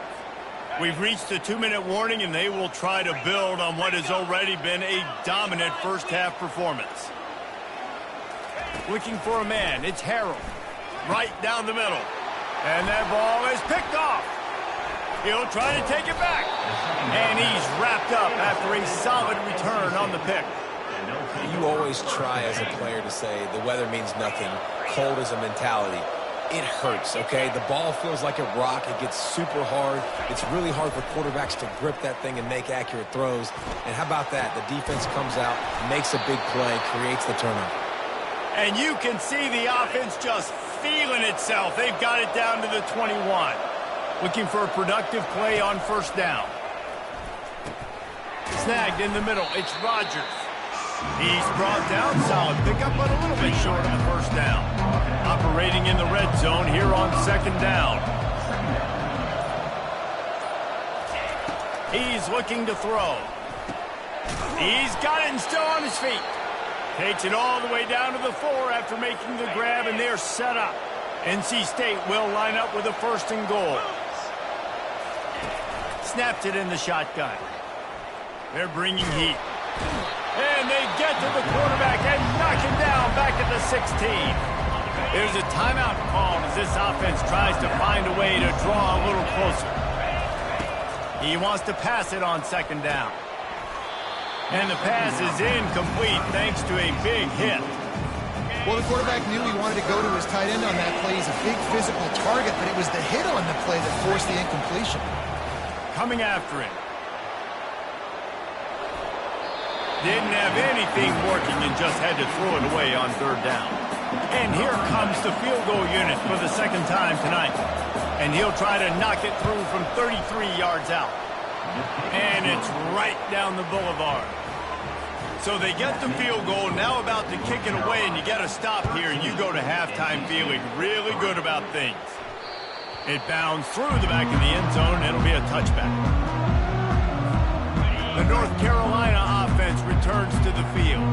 We've reached the 2-minute warning, and they will try to build on what has already been a dominant first-half performance. Looking for a man. It's Harrell. Right down the middle. And that ball is picked off. He'll try to take it back. And he's wrapped up after a solid return on the pick. You always try as a player to say the weather means nothing. Cold is a mentality. it hurts, okay? The ball feels like a rock. It gets super hard. It's really hard for quarterbacks to grip that thing and make accurate throws. And how about that? The defense comes out, makes a big play, creates the turnover. And you can see the offense just feeling itself. They've got it down to the 21. Looking for a productive play on first down. Snagged in the middle. It's Rodgers. He's brought down. Solid pickup, but a little bit short of the first down. Operating in the red zone here on second down. He's looking to throw. He's got it and still on his feet. Takes it all the way down to the 4 after making the grab, and they're set up. NC State will line up with a first and goal. Snaps it in the shotgun. They're bringing heat. And they get to the quarterback and knock him down back at the 16. There's a timeout called as this offense tries to find a way to draw a little closer. He wants to pass it on second down. And the pass is incomplete thanks to a big hit. Well, the quarterback knew he wanted to go to his tight end on that play. He's a big physical target, but it was the hit on the play that forced the incompletion. Coming after him. Didn't have anything working and just had to throw it away on third down. And here comes the field goal unit for the second time tonight. And he'll try to knock it through from 33 yards out. And it's right down the boulevard. So they get the field goal, now about to kick it away, and you get a stop here, and you go to halftime feeling really good about things. It bounds through the back of the end zone, and it'll be a touchback. The North Carolina offense returns to the field.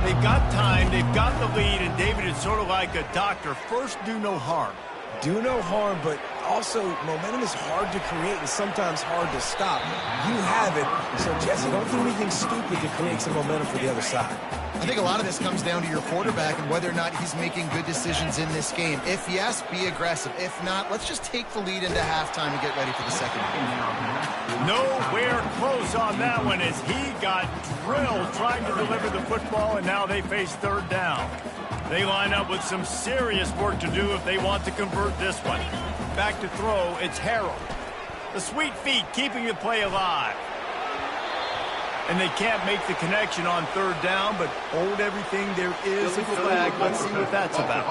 They've got time, they've got the lead, and David is sort of like a doctor. First, do no harm. Do no harm, but also momentum is hard to create and sometimes hard to stop. You have it, so Jesse, don't do anything stupid to create some momentum for the other side. I think a lot of this comes down to your quarterback and whether or not he's making good decisions in this game. If yes, be aggressive. If not, let's just take the lead into halftime and get ready for the second half. Nowhere close on that one as he got drilled trying to deliver the football, and now they face third down. They line up with some serious work to do if they want to convert this one. Back to throw, it's Harold. The sweet feet keeping the play alive. And they can't make the connection on third down, but hold everything. There is a flag. Let's see what that's about.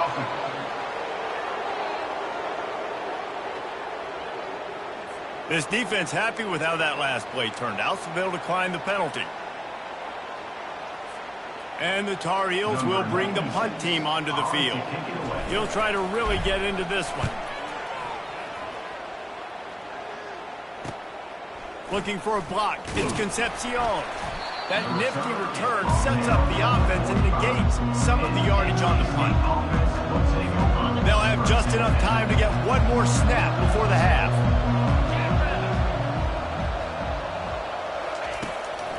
This defense happy with how that last play turned out, so they'll decline the penalty. And the Tar Heels will bring the punt team onto the field. He'll try to really get into this one. Looking for a block. It's Concepcion. That nifty return sets up the offense and negates some of the yardage on the punt. They'll have just enough time to get one more snap before the half.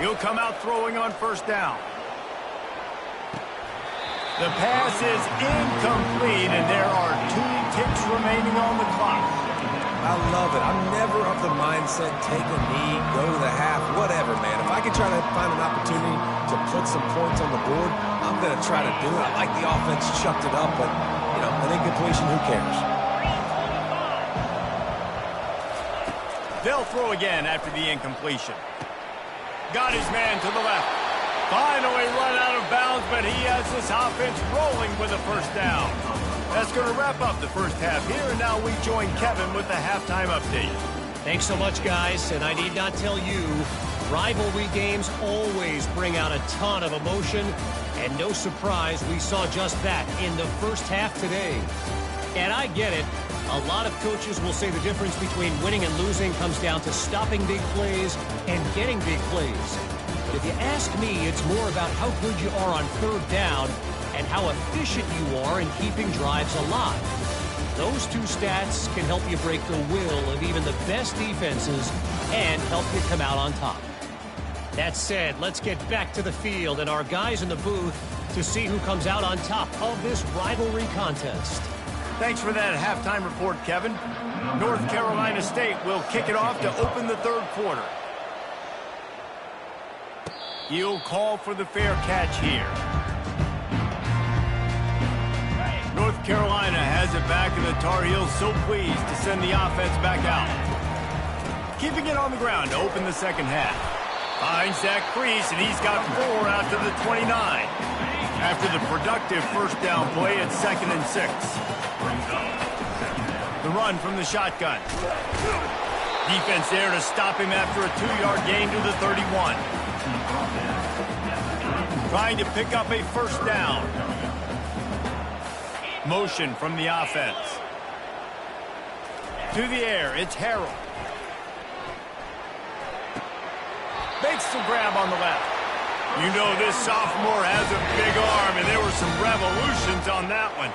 He'll come out throwing on first down. The pass is incomplete, and there are 2 ticks remaining on the clock. I love it. I'm never of the mindset, take a knee, go to the half, whatever, man. If I can try to find an opportunity to put some points on the board, I'm going to try to do it. I like the offense chucked it up, but, you know, an incompletion, who cares? They'll throw again after the incompletion. Got his man to the left. Finally run out of bounds, but he has this offense rolling with a first down. That's going to wrap up the first half here, and now we join Kevin with the halftime update. Thanks so much, guys, and I need not tell you, rivalry games always bring out a ton of emotion, and no surprise, we saw just that in the first half today. And I get it. A lot of coaches will say the difference between winning and losing comes down to stopping big plays and getting big plays. But if you ask me, it's more about how good you are on third down and how efficient you are in keeping drives alive. Those 2 stats can help you break the will of even the best defenses and help you come out on top. That said, let's get back to the field and our guys in the booth to see who comes out on top of this rivalry contest. Thanks for that halftime report, Kevin. North Carolina State will kick it off to open the third quarter. He'll call for the fair catch here. North Carolina has it back, and the Tar Heels so pleased to send the offense back out. Keeping it on the ground to open the second half. Finds that crease, and he's got 4 out to the 29. After the productive first down play, it's 2nd and 6. The run from the shotgun. Defense there to stop him after a 2-yard gain to the 31. Trying to pick up a first down. Motion from the offense. To the air, it's Harrell. Makes the grab on the left. You know this sophomore has a big arm, and there were some revolutions on that one.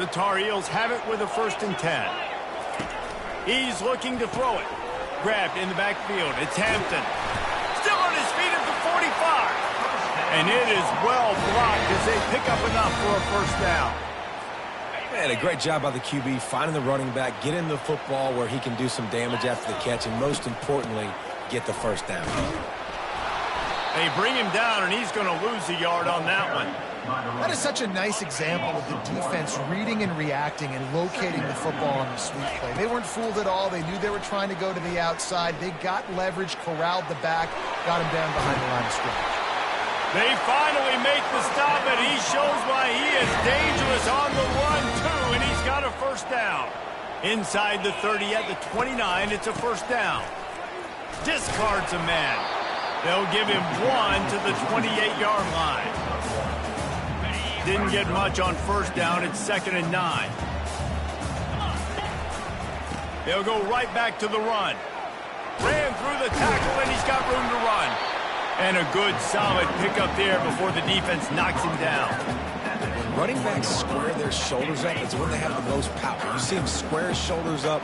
The Tar Heels have it with a 1st and 10. He's looking to throw it. Grabbed in the backfield. It's Hampton. Still on his feet at the 45. And it is well blocked as they pick up enough for a first down. And a great job by the QB finding the running back, getting the football where he can do some damage after the catch, and most importantly, get the first down. They bring him down, and he's going to lose a yard on that one. That is such a nice example of the defense reading and reacting and locating the football on the sweep play. They weren't fooled at all. They knew they were trying to go to the outside. They got leverage, corralled the back, got him down behind the line of scrimmage. They finally make the stop, and he shows why he is dangerous on the run, too, and he's got a first down. Inside the 30 at the 29, it's a first down. Discards a man. They'll give him 1 to the 28-yard line. Didn't get much on first down. It's 2nd and 9. They'll go right back to the run. Ran through the tackle, and he's got room to run. And a good, solid pickup there before the defense knocks him down. When running backs square their shoulders up, it's when they have the most power. You see him square his shoulders up,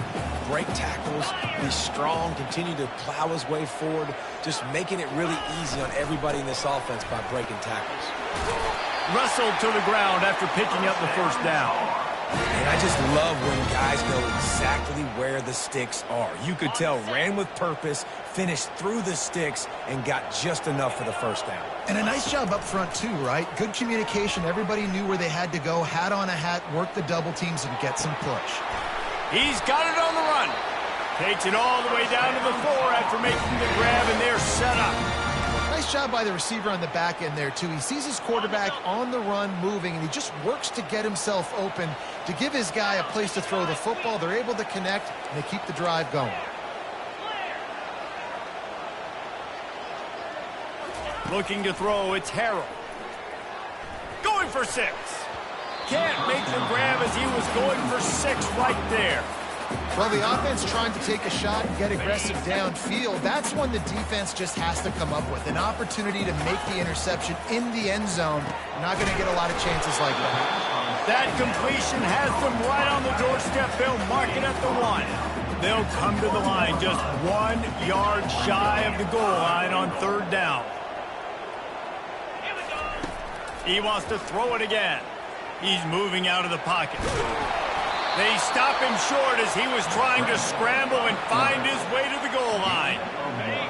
break tackles, be strong, continue to plow his way forward, just making it really easy on everybody in this offense by breaking tackles. Wrestled to the ground after picking up the first down. And I just love when guys know exactly where the sticks are. You could tell ran with purpose, finished through the sticks, and got just enough for the first down. And a nice job up front, too, right? Good communication. Everybody knew where they had to go. Hat on a hat, work the double teams, and get some push. He's got it on the run. Takes it all the way down to the 4 after making the grab, and they're set up. Nice job by the receiver on the back end there, too. He sees his quarterback on the run moving, and he just works to get himself open to give his guy a place to throw the football. They're able to connect, and they keep the drive going. Looking to throw, it's Harrell. Going for 6. Can't make the grab as he was going for 6 right there. Well, the offense trying to take a shot and get aggressive downfield. That's when the defense just has to come up with an opportunity to make the interception in the end zone. Not going to get a lot of chances like that. That completion has them right on the doorstep. They'll mark it at the 1. They'll come to the line just 1 yard shy of the goal line on 3rd down. He wants to throw it again. He's moving out of the pocket. They stop him short as he was trying to scramble and find his way to the goal line.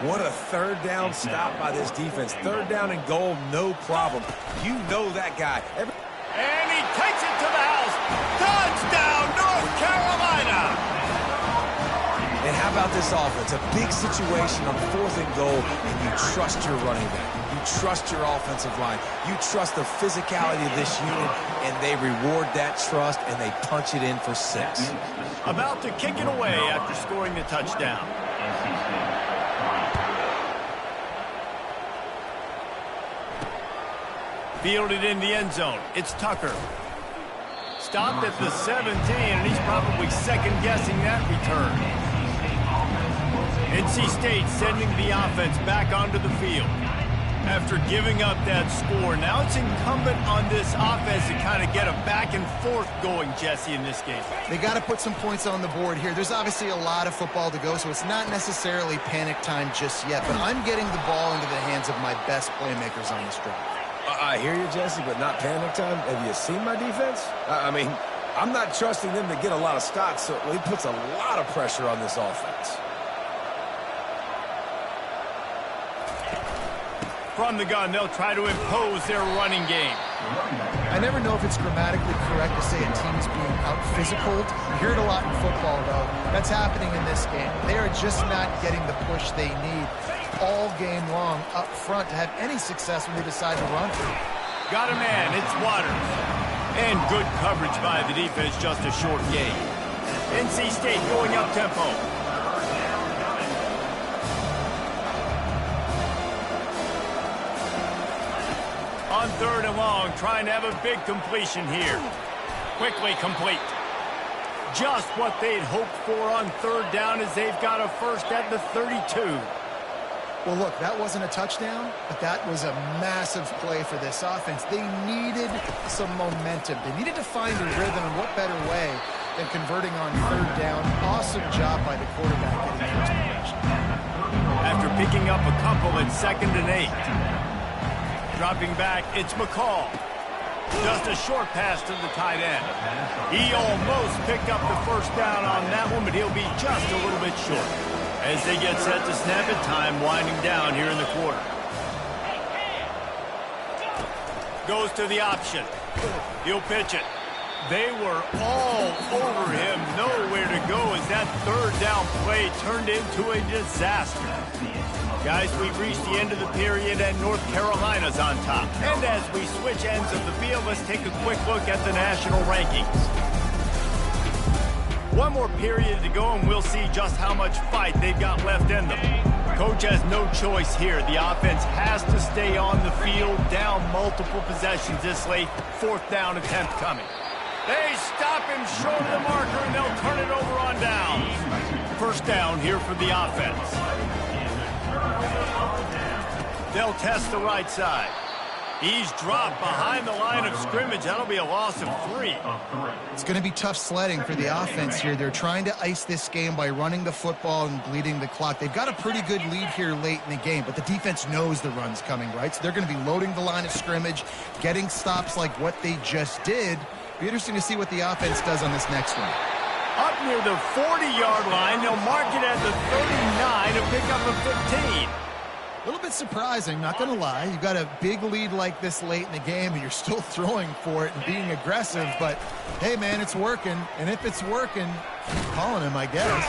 What a 3rd down stop by this defense. 3rd down and goal, no problem. You know that guy. And he takes it to the house. Touchdown, North Carolina! And how about this offense? A big situation on 4th and goal, and you trust your running back. You trust your offensive line. You trust the physicality of this unit, and they reward that trust, and they punch it in for 6. About to kick it away after scoring the touchdown. Fielded in the end zone. It's Tucker. Stopped at the 17, and he's probably second-guessing that return. NC State sending the offense back onto the field. After giving up that score, now it's incumbent on this offense to kind of get a back and forth going, Jesse, in this game. They got to put some points on the board here. There's obviously a lot of football to go, so it's not necessarily panic time just yet, but I'm getting the ball into the hands of my best playmakers on this drive. I hear you, Jesse, but not panic time. Have you seen my defense? I mean, I'm not trusting them to get a lot of stops, so it puts a lot of pressure on this offense. From the gun, they'll try to impose their running game. I never know if it's grammatically correct to say a team is being out-physicaled. You hear it a lot in football, though. That's happening in this game. They are just not getting the push they need all game long up front to have any success when they decide to run. Got a man, it's Waters. And good coverage by the defense, just a short gain. NC State going up-tempo. On 3rd and long, trying to have a big completion here. Quickly complete. Just what they'd hoped for on 3rd down as they've got a first at the 32. Well, look, that wasn't a touchdown, but that was a massive play for this offense. They needed some momentum. They needed to find a rhythm, and what better way than converting on 3rd down. Awesome job by the quarterback getting first progression. After picking up a couple at 2nd and 8. Dropping back, it's McCall. Just a short pass to the tight end. He almost picked up the first down on that one, but he'll be just a little bit short. As they get set to snap it, time winding down here in the quarter. Goes to the option. He'll pitch it. They were all over him, nowhere to go as that 3rd down play turned into a disaster. Guys, we've reached the end of the period and North Carolina's on top. And as we switch ends of the field, let's take a quick look at the national rankings. One more period to go and we'll see just how much fight they've got left in them. Coach has no choice here. The offense has to stay on the field, down multiple possessions this late. 4th down attempt coming. They stop him short of the marker and they'll turn it over on downs. First down here for the offense. They'll test the right side. He's dropped behind the line of scrimmage. That'll be a loss of 3. It's going to be tough sledding for the offense here. They're trying to ice this game by running the football and bleeding the clock. They've got a pretty good lead here late in the game, but the defense knows the run's coming, right? So they're going to be loading the line of scrimmage, getting stops like what they just did. Be interesting to see what the offense does on this next one. Up near the 40-yard line, they'll mark it at the 39 to pick up a 15. A little bit surprising, not going to lie. You've got a big lead like this late in the game, and you're still throwing for it and being aggressive. But, hey, man, it's working. And if it's working, keep calling him, I guess.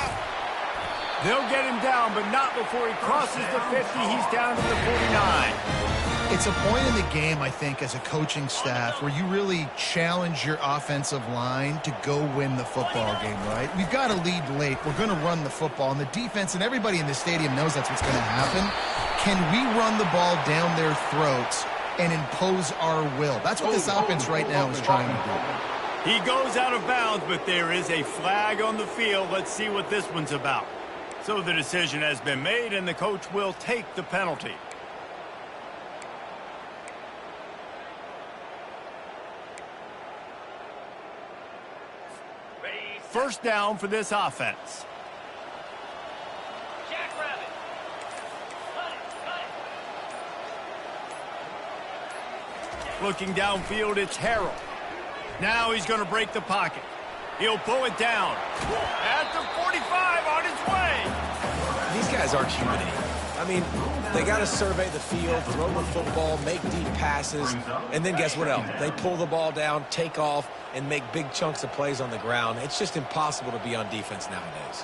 They'll get him down, but not before he crosses the 50. He's down to the 49. It's a point in the game, I think, as a coaching staff where you really challenge your offensive line to go win the football game, right? We've got a lead late. We're going to run the football. And the defense and everybody in the stadium knows that's what's going to happen. Can we run the ball down their throats and impose our will? That's what this offense right now is trying to do. He goes out of bounds, but there is a flag on the field. Let's see what this one's about. So the decision has been made, and the coach will take the penalty. First down for this offense. Looking downfield, it's Harrell. Now he's going to break the pocket. He'll pull it down. At the 45 on his way. These guys aren't human. I mean, they got to survey the field, throw the football, make deep passes, and then guess what else? They pull the ball down, take off, and make big chunks of plays on the ground. It's just impossible to be on defense nowadays.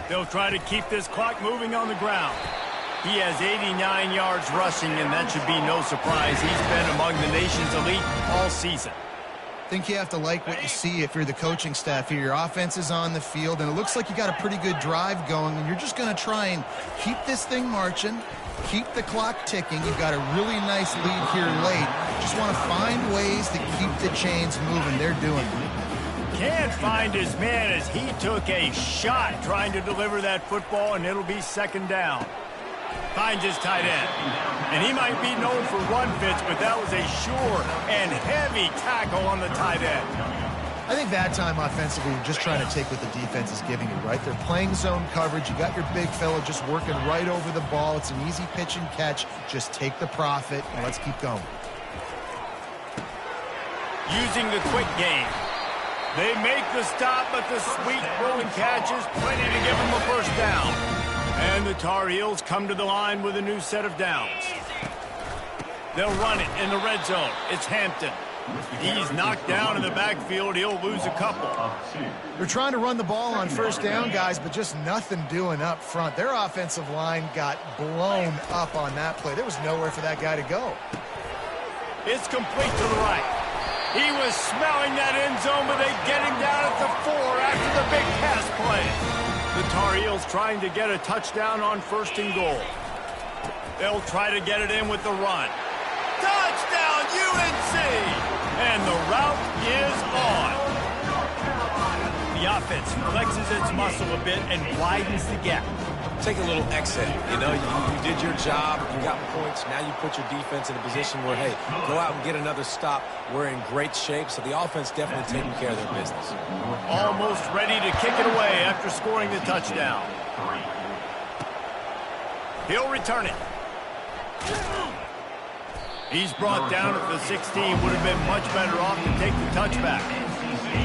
They'll try to keep this clock moving on the ground. He has 89 yards rushing, and that should be no surprise. He's been among the nation's elite all season. I think you have to like what you see if you're the coaching staff here. Your offense is on the field, and it looks like you got a pretty good drive going, and you're just going to try and keep this thing marching, keep the clock ticking. You've got a really nice lead here late. Just want to find ways to keep the chains moving. They're doing it. Can't find his man as he took a shot trying to deliver that football, and it'll be second down. Finds his tight end. And he might be known for run fits, but that was a sure and heavy tackle on the tight end. I think that time offensively, you're just trying to take what the defense is giving you, right? They're playing zone coverage. You got your big fella just working right over the ball. It's an easy pitch and catch. Just take the profit, and let's keep going. Using the quick game. They make the stop, but the sweet rolling catch is plenty to give them a first down. And the Tar Heels come to the line with a new set of downs. They'll run it in the red zone. It's Hampton. He's knocked down in the backfield. He'll lose a couple. They're trying to run the ball on first down, guys, but just nothing doing up front. Their offensive line got blown up on that play. There was nowhere for that guy to go. It's complete to the right. He was smelling that end zone, but they get him down at the 4 after the big pass play. The Tar Heels trying to get a touchdown on 1st and goal. They'll try to get it in with the run. Touchdown, UNC! And the route is on. The offense flexes its muscle a bit and widens the gap. Take a little exit. You know, you did your job. You got points. Now you put your defense in a position where, hey, go out and get another stop. We're in great shape, so the offense definitely taking care of their business. Almost ready to kick it away after scoring the touchdown. He'll return it. He's brought down at the 16. Would have been much better off to take the touchback.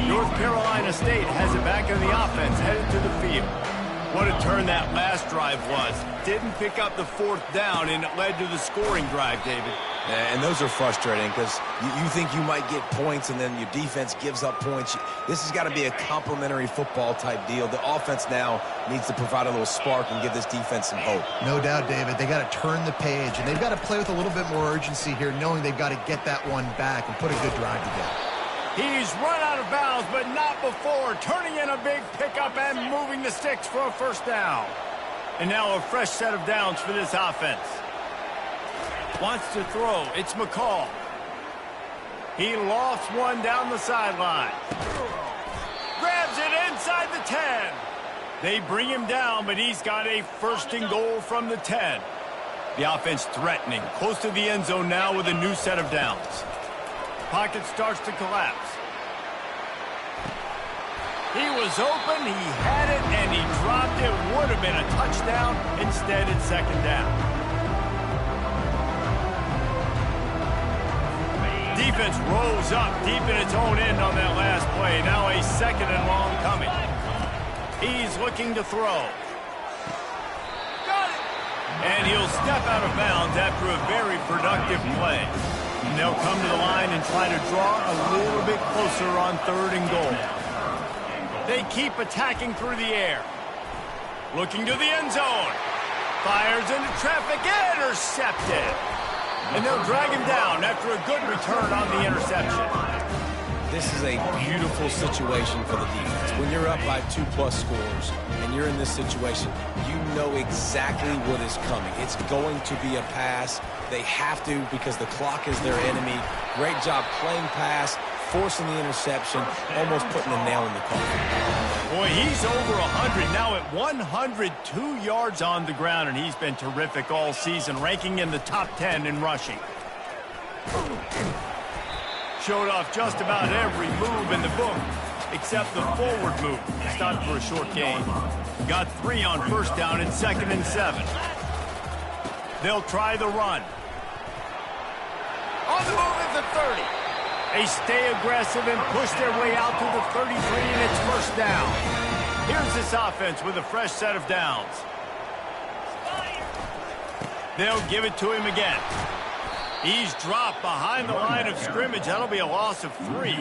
North Carolina State has it back in the offense, headed to the field. What a turn that last drive was. Didn't pick up the 4th down, and it led to the scoring drive, David. Yeah, and those are frustrating because you think you might get points and then your defense gives up points. This has got to be a complementary football type deal. The offense now needs to provide a little spark and give this defense some hope. No doubt, David. They got to turn the page, and they've got to play with a little bit more urgency here, knowing they've got to get that one back and put a good drive together. He's run out of bounds, but not before. Turning in a big pickup and moving the sticks for a 1st down. And now a fresh set of downs for this offense. Wants to throw. It's McCall. He lofts one down the sideline. Grabs it inside the 10. They bring him down, but he's got a 1st and goal from the 10. The offense threatening. Close to the end zone now with a new set of downs. Pocket starts to collapse. He was open, he had it, and he dropped it. Would have been a touchdown. Instead, it's 2nd down. Defense rolls up deep in its own end on that last play. Now a 2nd and long coming. He's looking to throw. Got it! And he'll step out of bounds after a very productive play. And they'll come to the line and try to draw a little bit closer on 3rd and goal. They keep attacking through the air. Looking to the end zone. Fires into traffic. Intercepted. And they'll drag him down after a good return on the interception. This is a beautiful situation for the defense. When you're up by 2+ scores and you're in this situation, you know exactly what is coming. It's going to be a pass. They have to because the clock is their enemy. Great job playing pass, forcing the interception, almost putting the nail in the coffin. Boy, he's over 100 now at 102 yards on the ground, and he's been terrific all season, ranking in the top 10 in rushing. Showed off just about every move in the book, except the forward move. Stopped for a short gain. Got 3 on 1st down and 2nd and 7. They'll try the run. On the move at the 30. They stay aggressive and push their way out to the 33, and it's 1st down. Here's this offense with a fresh set of downs. They'll give it to him again. He's dropped behind the line of scrimmage. That'll be a loss of 3.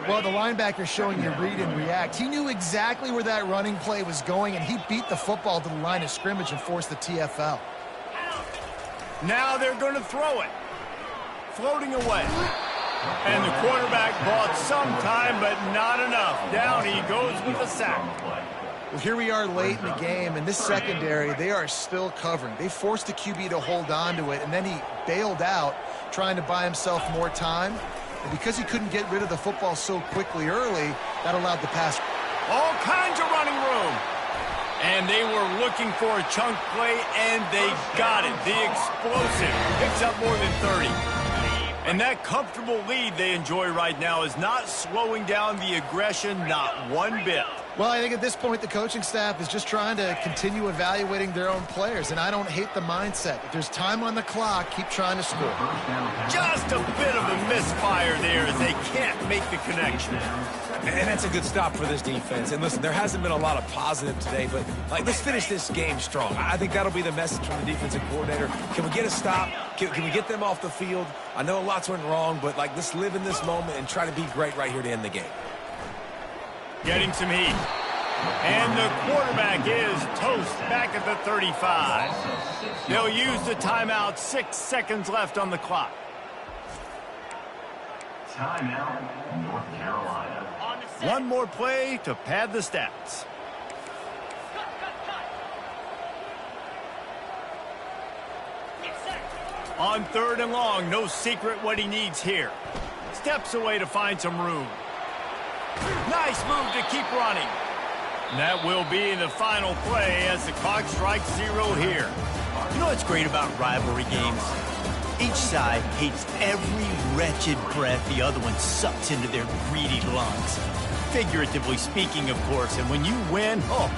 Well, the linebacker's showing you read and react. He knew exactly where that running play was going, and he beat the football to the line of scrimmage and forced the TFL. Now they're going to throw it. Floating away. And the quarterback bought some time, but not enough. Down he goes with a sack. Well, here we are late in the game, and this secondary, they are still covering. They forced the QB to hold on to it, and then he bailed out, trying to buy himself more time. And because he couldn't get rid of the football so quickly early, that allowed the pass. All kinds of running room. And they were looking for a chunk play, and they got it. The explosive picks up more than 30. And that comfortable lead they enjoy right now is not slowing down the aggression, not one bit. Well, I think at this point, the coaching staff is just trying to continue evaluating their own players, and I don't hate the mindset. If there's time on the clock, keep trying to score. Just a bit of a misfire there as they can't make the connection. And that's a good stop for this defense. And listen, there hasn't been a lot of positive today, but let's finish this game strong. I think that'll be the message from the defensive coordinator. Can we get a stop? Can we get them off the field? I know lots went wrong, but let's live in this moment and try to be great right here to end the game. Getting some heat. And the quarterback is toast back at the 35. They'll use the timeout. 6 seconds left on the clock. Timeout, North Carolina. One more play to pad the stats. On 3rd and long, no secret what he needs here. Steps away to find some room. Nice move to keep running. And that will be the final play as the clock strikes 0 here. You know what's great about rivalry games? Each side hates every wretched breath the other one sucks into their greedy lungs. Figuratively speaking, of course, and when you win, oh,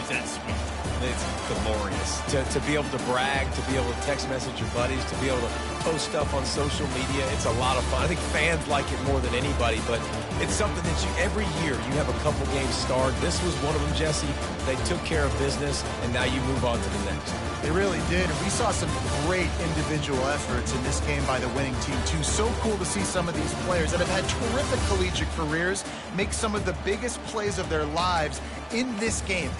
is that sweet. It's glorious to be able to brag, to be able to text message your buddies, to be able to post stuff on social media. It's a lot of fun. I think fans like it more than anybody, but it's something that every year you have a couple games starred. This was one of them, Jesse. They took care of business, and now you move on to the next. They really did, and we saw some great individual efforts in this game by the winning team, too. So cool to see some of these players that have had terrific collegiate careers make some of the biggest plays of their lives in this game.